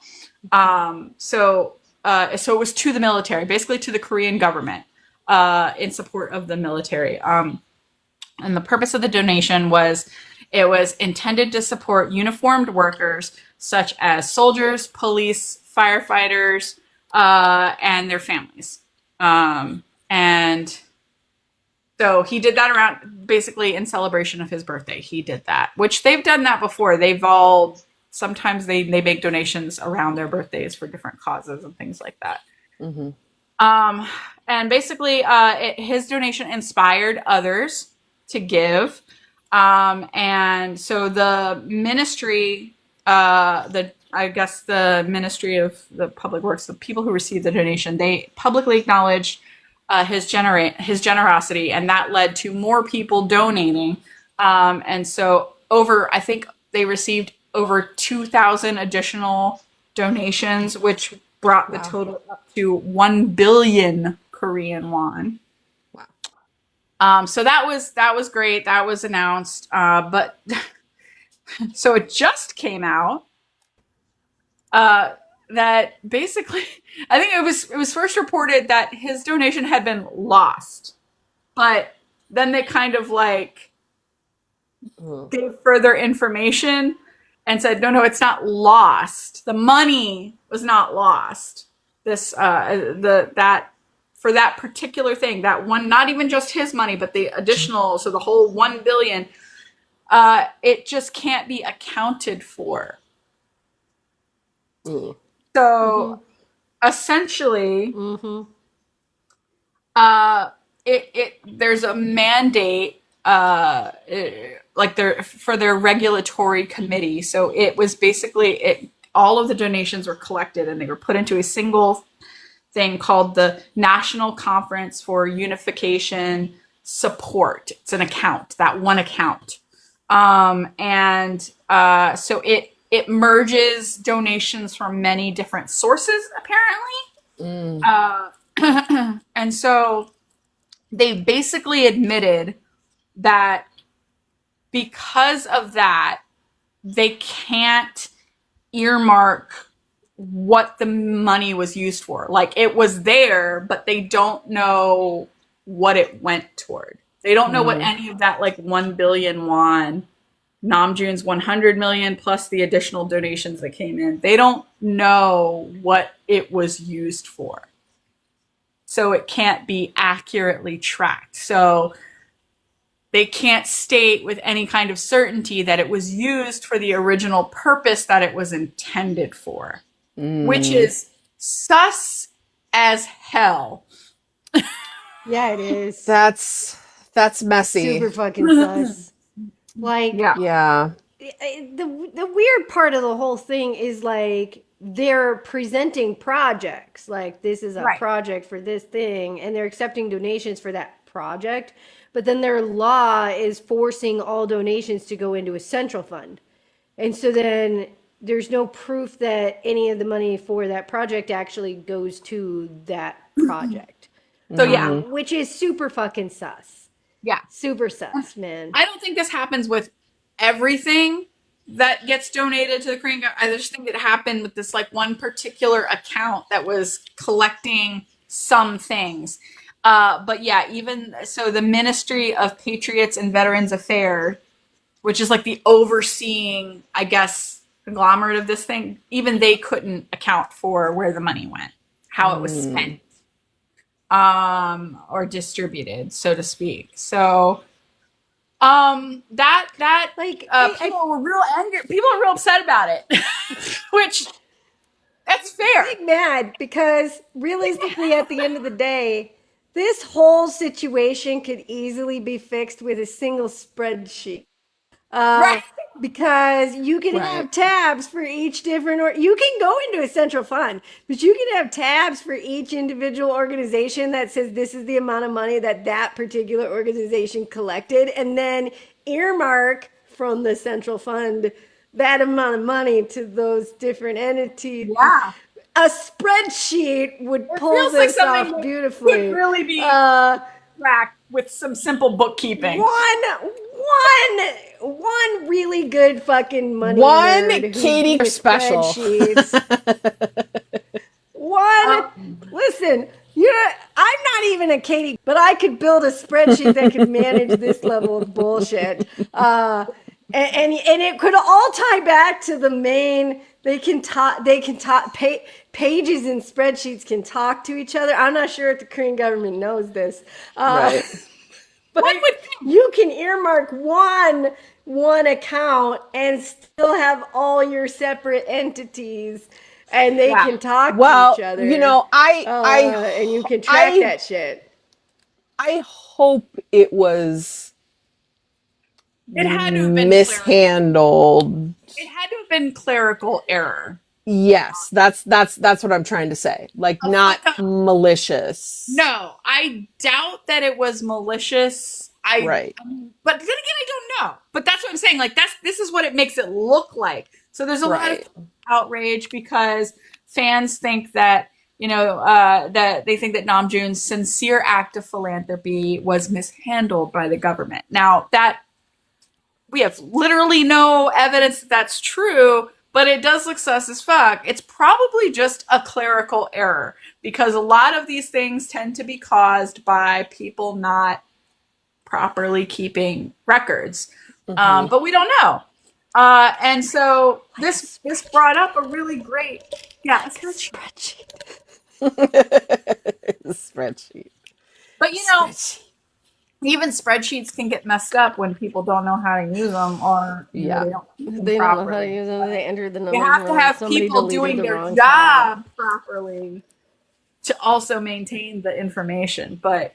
So it was to the military, basically to the Korean government, in support of the military. And the purpose of the donation was, it was intended to support uniformed workers such as soldiers, police, firefighters, and their families. And so he did that around, basically in celebration of his birthday. He did that, which they've done that before. Sometimes they make donations around their birthdays for different causes and things like that. And basically, his donation inspired others to give. And so the ministry, I guess the Ministry of the Public Works, the people who received the donation, they publicly acknowledged his generosity, and that led to more people donating. And so I think they received over 2,000 additional donations, which brought the total up to 1 billion Korean won. Wow. So that was great. That was announced. But so it just came out that basically, I think it was first reported that his donation had been lost, but then they kind of like gave further information and said, no, it's not lost. The money was not lost. This for that particular thing, that one, not even just his money, but the additional, so the whole 1 billion, it just can't be accounted for. So essentially, there's a mandate, for their regulatory committee. So it was basically all of the donations were collected and they were put into a single thing called the National Conference for Unification Support. It's an account, that one account. So it merges donations from many different sources, apparently. And so they basically admitted that because of that, they can't earmark what the money was used for. Like, it was there, but they don't know what it went toward. They don't know what any of that, like, 1 billion won, Namjoon's 100 million plus the additional donations that came in, they don't know what it was used for. So it can't be accurately tracked. So they can't state with any kind of certainty that it was used for the original purpose that it was intended for, which is sus as hell. Yeah, it is. That's messy. Super fucking sus. Like, Yeah. the weird part of the whole thing is, like, they're presenting projects. Like, this is a project for this thing, and they're accepting donations for that project. But then their law is forcing all donations to go into a central fund. And so then there's no proof that any of the money for that project actually goes to that project. So yeah, which is super fucking sus. Yeah. Super sus, man. I don't think this happens with everything that gets donated to the Korean government. I just think it happened with this, like, one particular account that was collecting some things. But yeah, even so, the Ministry of Patriots and Veterans Affairs, which is like the overseeing, I guess, conglomerate of this thing, even they couldn't account for where the money went, how it was spent, or distributed, so to speak. So, people were real angry. People are real upset about it, which that's fair. I'm mad because realistically, at the end of the day, this whole situation could easily be fixed with a single spreadsheet. Because you can have tabs for each different, or you can go into a central fund, but you can have tabs for each individual organization that says this is the amount of money that particular organization collected, and then earmark from the central fund that amount of money to those different entities. Yeah. A spreadsheet would pull this off beautifully. Would really be track with some simple bookkeeping. One really good fucking money One nerd who's Katie good with special. spreadsheets. Listen, I'm not even a Katie, but I could build a spreadsheet that could manage this level of bullshit. And it could all tie back to the main. They can talk. Pages and spreadsheets can talk to each other. I'm not sure if the Korean government knows this. Right. But you can earmark one account and still have all your separate entities, and they can talk to each other. You know, and you can track that shit. I hope it was It had to have been mishandled. It had to have been clerical error. Yes, that's what I'm trying to say. Like, not malicious. No, I doubt that it was malicious. Right. But then again, I don't know. But that's what I'm saying. Like, this is what it makes it look like. So there's a lot of outrage because fans think that, that they think that Namjoon's sincere act of philanthropy was mishandled by the government. Now, that we have literally no evidence that that's true, but it does look sus as fuck. It's probably just a clerical error because a lot of these things tend to be caused by people not properly keeping records. But we don't know. And so this brought up a really great spreadsheet. Spreadsheet. But even spreadsheets can get messed up when people don't know how to use them, or they don't know how to use them. They enter the numbers. You have to have people doing their job properly to also maintain the information. But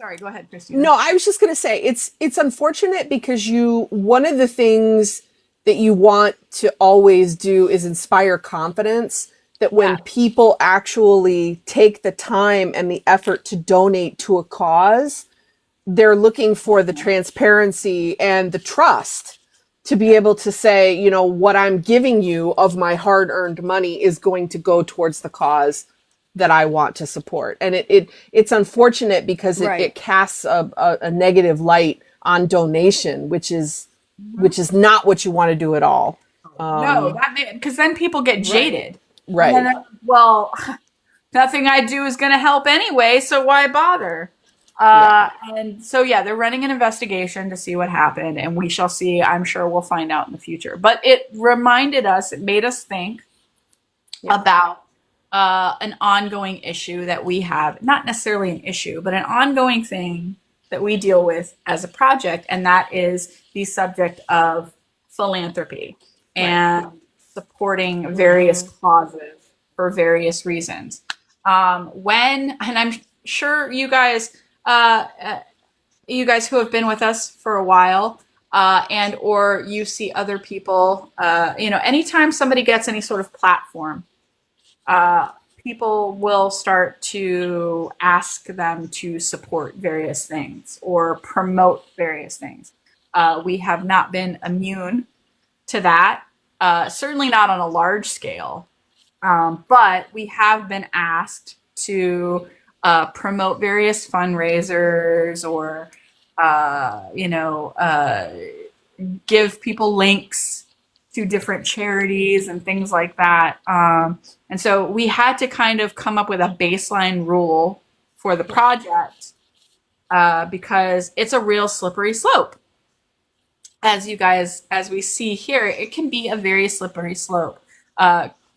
sorry, go ahead, Christina. No, I was just going to say it's unfortunate because one of the things that you want to always do is inspire confidence. That when people actually take the time and the effort to donate to a cause, they're looking for the transparency and the trust to be able to say, what I'm giving you of my hard-earned money is going to go towards the cause that I want to support. And it's unfortunate because it casts a negative light on donation, which is not what you want to do at all. No, because then people get jaded. Right. And then, nothing I do is going to help anyway, so why bother? And so, they're running an investigation to see what happened, and we shall see. I'm sure we'll find out in the future. But it made us think about an ongoing issue that we have, not necessarily an issue, but an ongoing thing that we deal with as a project, and that is the subject of philanthropy and supporting various causes for various reasons. And I'm sure you guys who have been with us for a while, and or you see other people, anytime somebody gets any sort of platform, people will start to ask them to support various things or promote various things. We have not been immune to that. Certainly not on a large scale, but we have been asked to promote various fundraisers or, give people links to different charities and things like that. And so we had to kind of come up with a baseline rule for the project because it's a real slippery slope. As we see here, it can be a very slippery slope.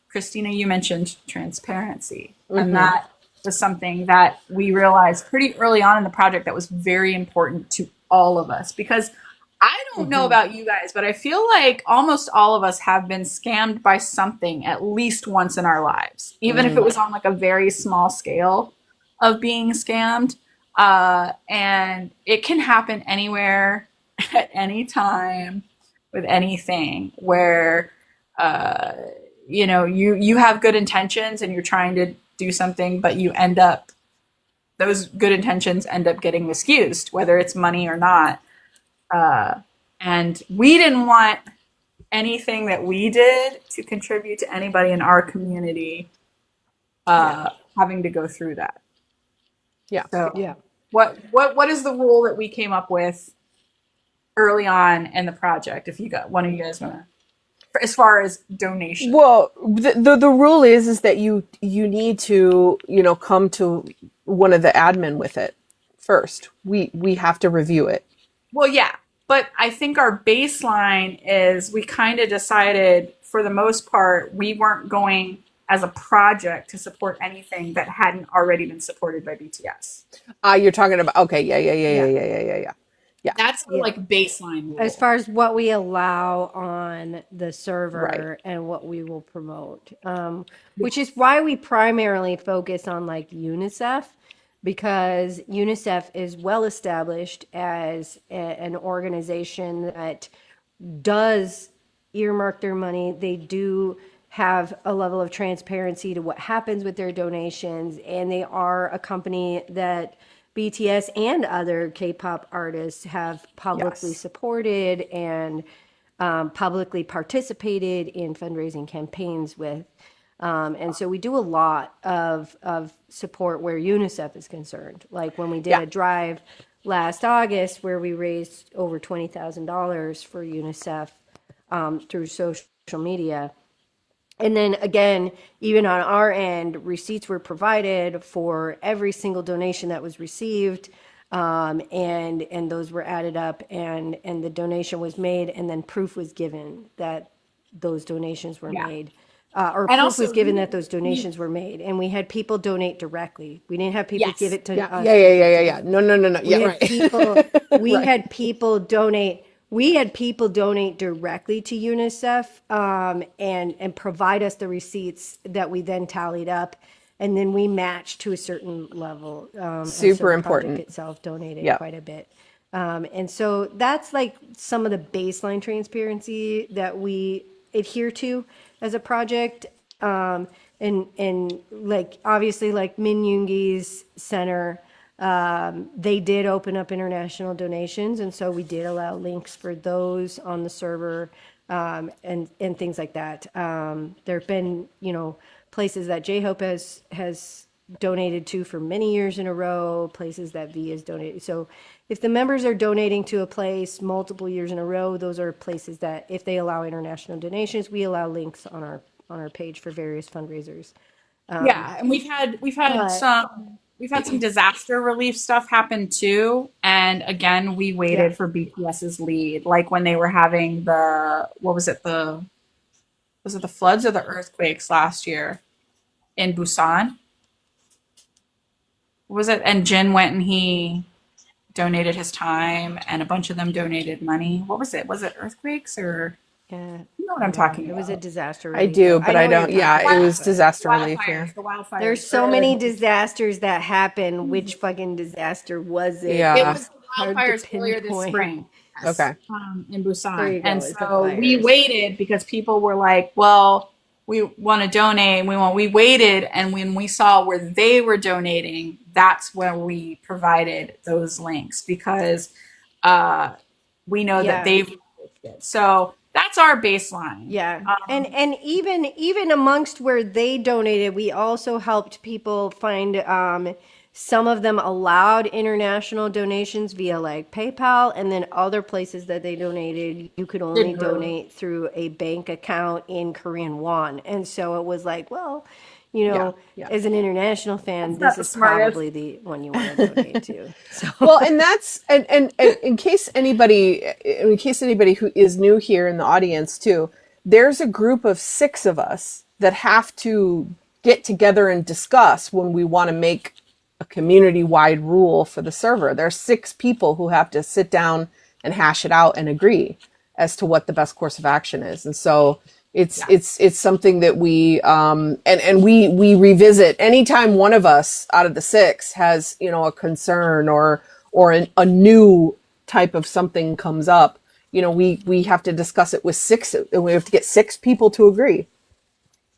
Christina, you mentioned transparency, and that was something that we realized pretty early on in the project that was very important to all of us, because I don't know about you guys, but I feel like almost all of us have been scammed by something at least once in our lives, even if it was on like a very small scale of being scammed. And it can happen anywhere at any time with anything where, you have good intentions and you're trying to do something, but those good intentions end up getting misused, whether it's money or not. And we didn't want anything that we did to contribute to anybody in our community having to go through that. Yeah. So Yeah. what is the rule that we came up with early on in the project? If you got one of you guys want to, as far as donation. Well, the rule is that you need to, come to one of the admin with it first. We have to review it. Well, yeah, but I think our baseline is we kind of decided for the most part we weren't going as a project to support anything that hadn't already been supported by BTS. You're talking about, okay, yeah, yeah, yeah, yeah, Yeah. yeah, yeah, yeah, yeah. Yeah. That's the Yeah. like baseline rule. As far as what we allow on the server Right. and what we will promote, which is why we primarily focus on like UNICEF, because UNICEF is well established as an organization that does earmark their money. They do have a level of transparency to what happens with their donations, and they are a company that BTS and other K-pop artists have publicly Yes. supported and publicly participated in fundraising campaigns with. And so we do a lot of support where UNICEF is concerned. Like when we did Yeah. a drive last August where we raised over $20,000 for UNICEF through social media. And then again, even on our end, receipts were provided for every single donation that was received, and those were added up, and the donation was made, and then proof was given that those donations were Yeah. made, or And proof also was given that those donations were made, and we had people donate directly. We didn't have people Yes. give it to Yeah, us. yeah, yeah, yeah, yeah, yeah. No, no, no, no. We Yeah, had right. people. We Right. had people donate. We had people donate directly to UNICEF, and provide us the receipts that we then tallied up, and then we matched to a certain level. And so Super the important. project itself donated Yep. quite a bit, and so that's like some of the baseline transparency that we adhere to as a project. And like obviously like Min Yoongi's center, they did open up international donations, and so we did allow links for those on the server, and things like that. There have been places that J-Hope has donated to for many years in a row, places that V has donated. So if the members are donating to a place multiple years in a row, those are places that if they allow international donations, we allow links on our page for various fundraisers. Yeah, and But we've had some disaster relief stuff happen too. And again, we waited yeah, for BTS's lead, like when they were having the what was it the floods or the earthquakes last year in Busan? What was it? And Jin went and he donated his time, and a bunch of them donated money. What was it? Was it earthquakes or yeah, you know what I'm talking it was a about? disaster I relief. do, though. but know I what you're don't. Yeah, talking it about, was but disaster relief here. The wildfires. there's so many disasters that happen. Which fucking disaster was it? It Yeah. was the Hard to wildfires earlier this pinpoint. spring. Okay. In There Busan. you go. And It's the so we fires. waited because people were like, well, we want to donate. We waited. And when we saw where they were donating, that's when we provided those links because we know that Yeah. they've. So that's our baseline. Yeah. And even amongst where they donated, we also helped people find some of them allowed international donations via like PayPal, and then other places that they donated, you could only Didn't really. donate through a bank account in Korean won. And so it was like, well, Yeah. as an international fan, That's not this the is smartest. probably the one you want to donate to. So Well, and that's and in case anybody who is new here in the audience too, there's a group of 6 of us that have to get together and discuss when we want to make a community-wide rule for the server. There's 6 people who have to sit down and hash it out and agree as to what the best course of action is. And so it's something that we and we revisit anytime one of us out of the 6 has a concern or a new type of something comes up. We have to discuss it with 6, and we have to get 6 people to agree.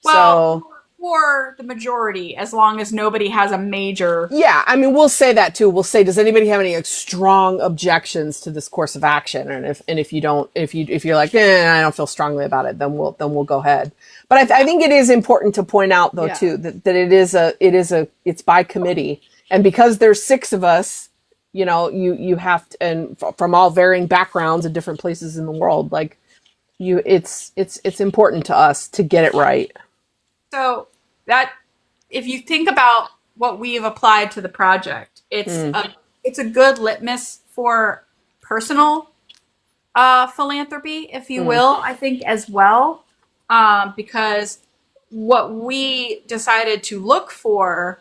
Well, So for the majority, as long as nobody has a major. yeah, I mean, we'll say that too. We'll say, does anybody have any strong objections to this course of action? And if you're like, I don't feel strongly about it, then we'll go ahead. But I think it is important to point out though Yeah. too that it's by committee, And because there's 6 of us, you know, you have to, and from all varying backgrounds and different places in the world, like it's important to us to get it right. So that if you think about what we've applied to the project, it's a good litmus for personal philanthropy, if you will, I think as well, because what we decided to look for,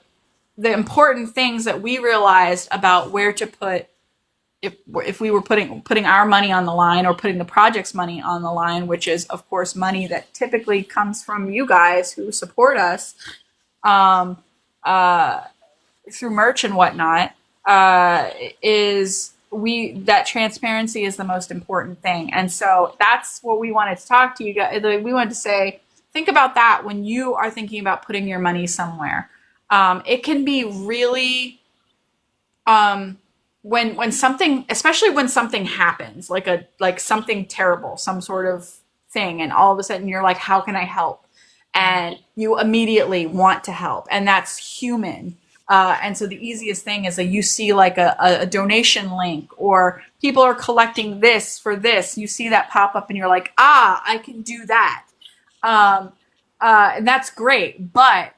the important things that we realized about where to put, if we were putting our money on the line or putting the project's money on the line, which is of course money that typically comes from you guys who support us through merch and whatnot, is that transparency is the most important thing. And so that's what we wanted to talk to you guys. We wanted to say, think about that when you are thinking about putting your money somewhere. It can be really, when something, especially when something happens, like something terrible, some sort of thing, and all of a sudden you're like, how can I help? And you immediately want to help, and that's human. And so the easiest thing is that you see like a donation link, or people are collecting this for this. You see that pop up and you're like, I can do that. And that's great. But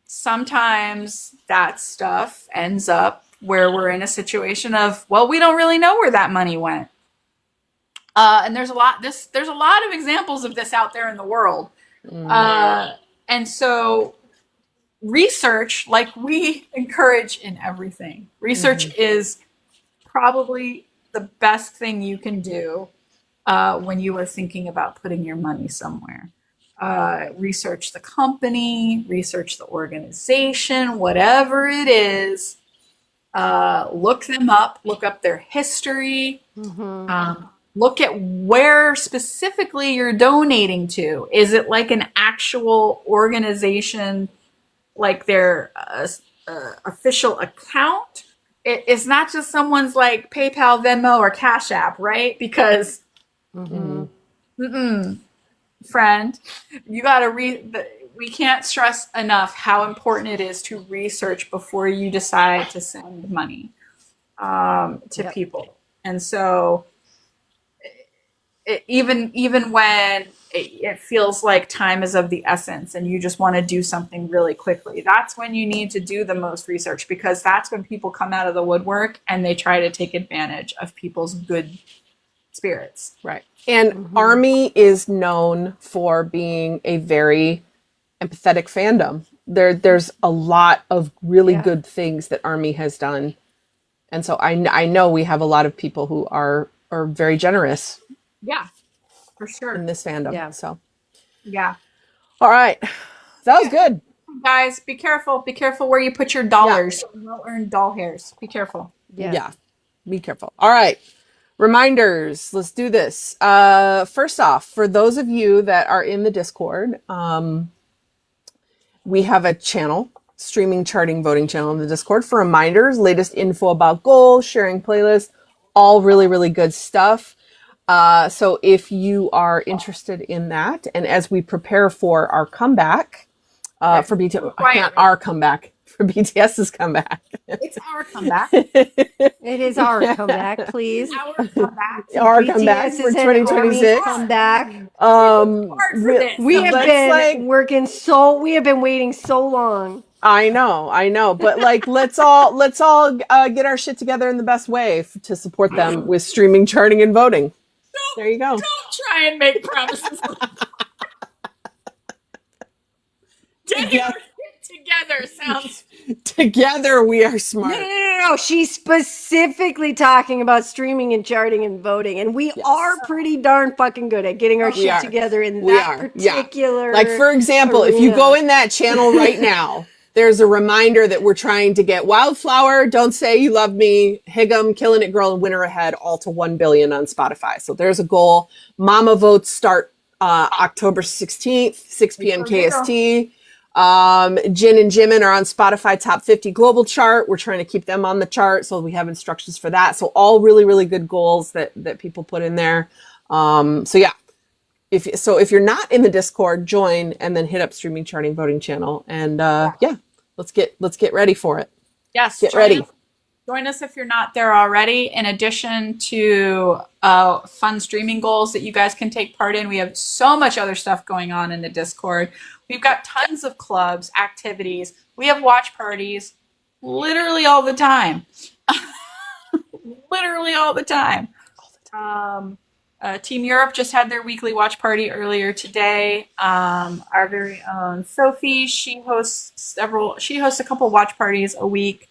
sometimes that stuff ends up where we're in a situation of, well, we don't really know where that money went. And there's a lot of examples of this out there in the world. And so research, like we encourage in everything, research is probably the best thing you can do when you are thinking about putting your money somewhere. Research the company, research the organization, whatever it is. Look them up, look up their history, look at where specifically you're donating to. Is it like an actual organization, like their official account? It's not just someone's like PayPal, Venmo, or Cash App, right? Because, friend, you got to we can't stress enough how important it is to research before you decide to send money to people. And so even when it feels like time is of the essence and you just want to do something really quickly, that's when you need to do the most research, because that's when people come out of the woodwork and they try to take advantage of people's good spirits. Right. And Army is known for being a very empathetic fandom. There's a lot of really good things that Army has done. And so I know we have a lot of people who are very generous. Yeah, for sure. In this fandom. Yeah. So, yeah. All right. That was good. Guys, be careful. Be careful where you put your dollars. Well-earned doll hairs. Be careful. Yeah. Be careful. All right. Reminders. Let's do this. First off, for those of you that are in the Discord, we have a channel, streaming, charting, voting channel in the Discord for reminders, latest info about goals, sharing playlists, all really, really good stuff. So if you are interested in that, and as we prepare for our comeback, for BTS, our comeback, for BTS's comeback. It's our comeback. It is our comeback, please. Our comeback. Our comeback for 2026. Comeback. We have been we have been waiting so long. I know, but like, let's all get our shit together in the best way to support them with streaming, charting, and voting. There you go. Don't try and make promises. Together sounds. Together we are smart. No. She's specifically talking about streaming and charting and voting, and we are pretty darn fucking good at getting our shit together in that particular. Like, for example, if you go in that channel right now, there's a reminder that we're trying to get Wildflower, Don't Say You Love Me, Higgum, Killing It Girl, and Winter Ahead all to 1 billion on Spotify. So there's a goal. Mama votes start October 16th, 6 p.m. KST. Jin and Jimin are on Spotify top 50 global chart. We're trying to keep them on the chart, so we have instructions for that. So all really, really good goals that people put in there. So yeah. If you're not in the Discord, join and then hit up streaming, charting, voting channel, and let's get ready for it. Yes, Get ready. Join us if you're not there already. In addition to fun streaming goals that you guys can take part in, we have so much other stuff going on in the Discord. We've got tons of clubs, activities. We have watch parties literally all the time. Literally all the time. Team Europe just had their weekly watch party earlier today. Our very own Sophie, she hosts a couple watch parties a week,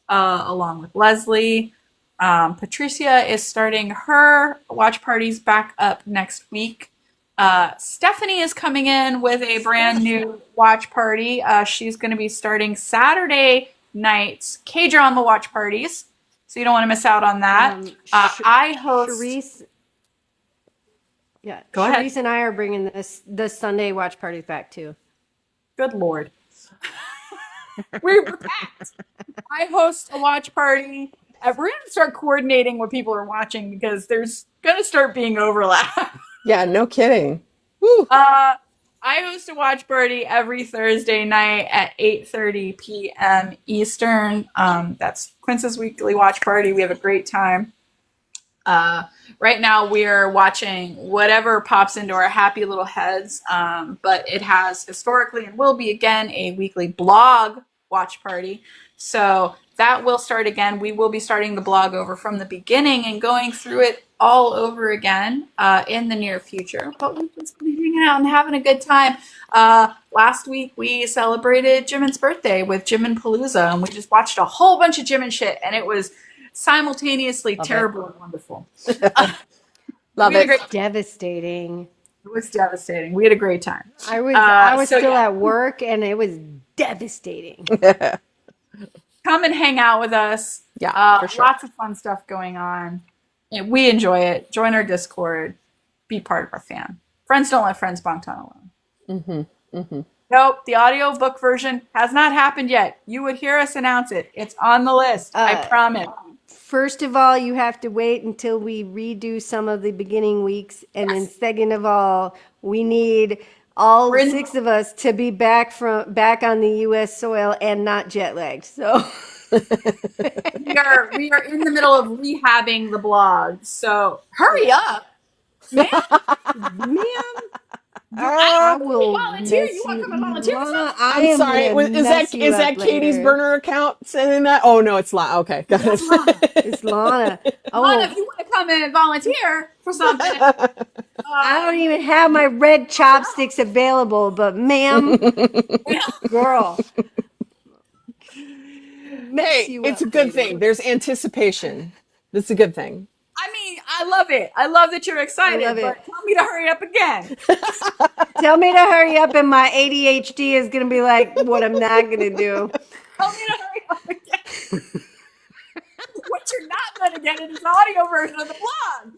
along with Leslie. Patricia is starting her watch parties back up next week. Stephanie is coming in with a brand new watch party. She's going to be starting Saturday nights K-drama watch parties, so you don't want to miss out on that. I host. Charisse, yeah, Go ahead. Charisse and I are bringing the Sunday watch parties back too. Good Lord. We're packed. I host a watch party. We're going to start coordinating what people are watching because there's going to start being overlap. Yeah, no kidding. Woo. I host a watch party every Thursday night at 8:30 p.m. Eastern. That's Quince's weekly watch party. We have a great time. Right now we're watching whatever pops into our happy little heads, but it has historically and will be again a weekly blog watch party. So that will start again. We will be starting the blog over from the beginning and going through it all over again in the near future. But we've just been hanging out and having a good time. Last week we celebrated Jimin's birthday with Jimin Palooza, and we just watched a whole bunch of Jimin shit, and it was simultaneously terrible and wonderful. Love We had a it. great- Devastating. It was devastating. We had a great time. I was so still yeah. at work, and it was devastating. Come and hang out with us. Yeah, for sure. Lots of fun stuff going on. And we enjoy it. Join our Discord. Be part of our fan. Friends don't let friends bangtan alone. Nope, the audiobook version has not happened yet. You would hear us announce it. It's on the list. I promise. First of all, you have to wait until we redo some of the beginning weeks, and then second of all, we need all We're in- 6 of us to be back on the U.S. soil and not jet lagged. So We are in the middle of rehabbing the blog. So hurry up. ma'am, I will Volunteer. mess You want to come and volunteer for Lana, something? I I'm am sorry. gonna Is mess that you up Katie's later. burner account sending that? Oh no, it's Lana. Okay, got it. It's Lana. Oh, Lana, if you want to come in and volunteer for something, I don't even have my red chopsticks available, but ma'am, girl. Mess Hey, you it's up a good later. thing. There's anticipation. That's a good thing. I mean, I love it. I love that you're excited, I love but it. tell me to hurry up again. Tell me to hurry up, and my ADHD is going to be like, what I'm not going to do. Tell me to hurry up again. What you're not going to get is an audio version of the blog.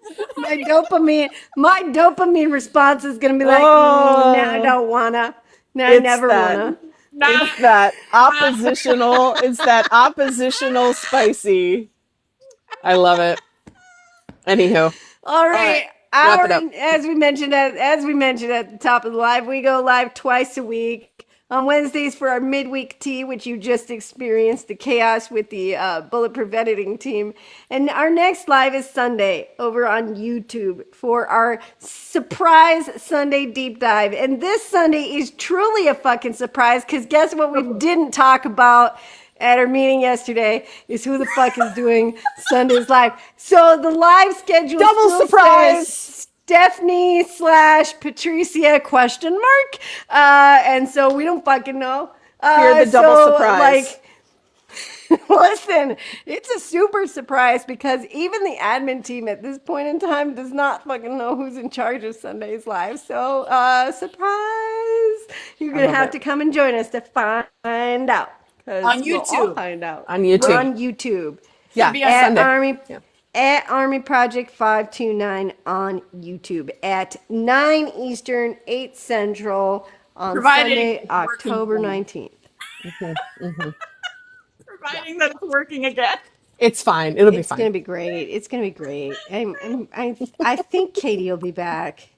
My dopamine response is going to be like, Oh. now I don't want to. Now I It's never that. want to. Nah. It's that oppositional. It's that oppositional spicy. I love it. Anywho, All right. wrap it up. As we mentioned at the top of the live, we go live twice a week. On Wednesdays for our midweek tea, which you just experienced the chaos with the bulletproof editing team. And our next live is Sunday over on YouTube for our surprise Sunday deep dive. And this Sunday is truly a fucking surprise because guess what we didn't talk about at our meeting yesterday is who the fuck is doing Sunday's live. So the live schedule Double still surprise. says Stephanie / Patricia ? And so we don't fucking know. Fear the double surprise. Listen, it's a super surprise because even the admin team at this point in time does not fucking know who's in charge of Sunday's live. So, surprise! You're gonna have to come and join us to find out. 'Cause On we'll all YouTube. find out. On YouTube. We're on YouTube. Yeah, be on At Sunday. Army, Yeah. at Army Project 529 on YouTube at 9 Eastern, 8 Central on Provided Sunday, it's working October for you. 19th. Providing that it's working again. It's fine. It'll be It's fine. gonna be great. It's gonna be great. I think Katie will be back.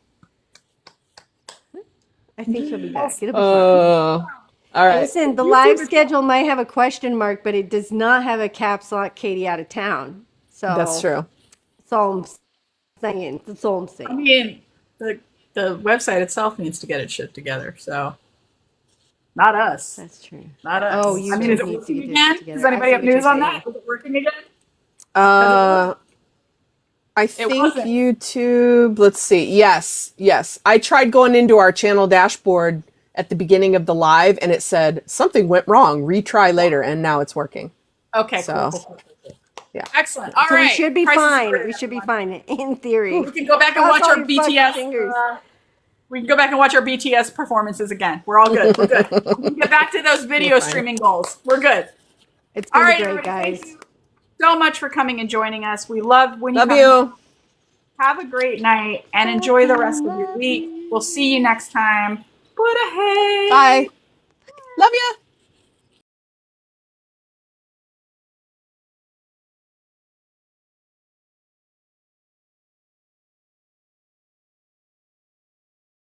I think she'll be back. It'll be fun. All right. Listen, the live schedule might have a question mark, but it does not have a caps lock Katie out of town. So That's true. That's all I'm saying. That's all I'm I saying. mean, the website itself needs to get its shit together. So, not us. That's true. Not us. Oh, I mean, is YouTube it needs to working get this again? together. Does anybody I have see what news you're on saying. that? Is it working again? I think wasn't. YouTube, let's see. Yes. I tried going into our channel dashboard at the beginning of the live and it said something went wrong, retry later, and now it's working. Okay, So, cool. yeah. Excellent. All So right. we should be Price is fine. Right, We should be everyone. fine in theory. We can go back and Cross watch all our your fucking BTS. fingers. We can go back and watch our BTS performances again. We're all good. We're good. We can get back to those video We're fine. streaming goals. We're good. It's All gonna right, be great, everybody. guys. Thank you so much for coming and joining us. We love when you Love come. you. Have a great night and enjoy the rest of your week. We'll see you next time. Buddha hey. Bye. Love ya.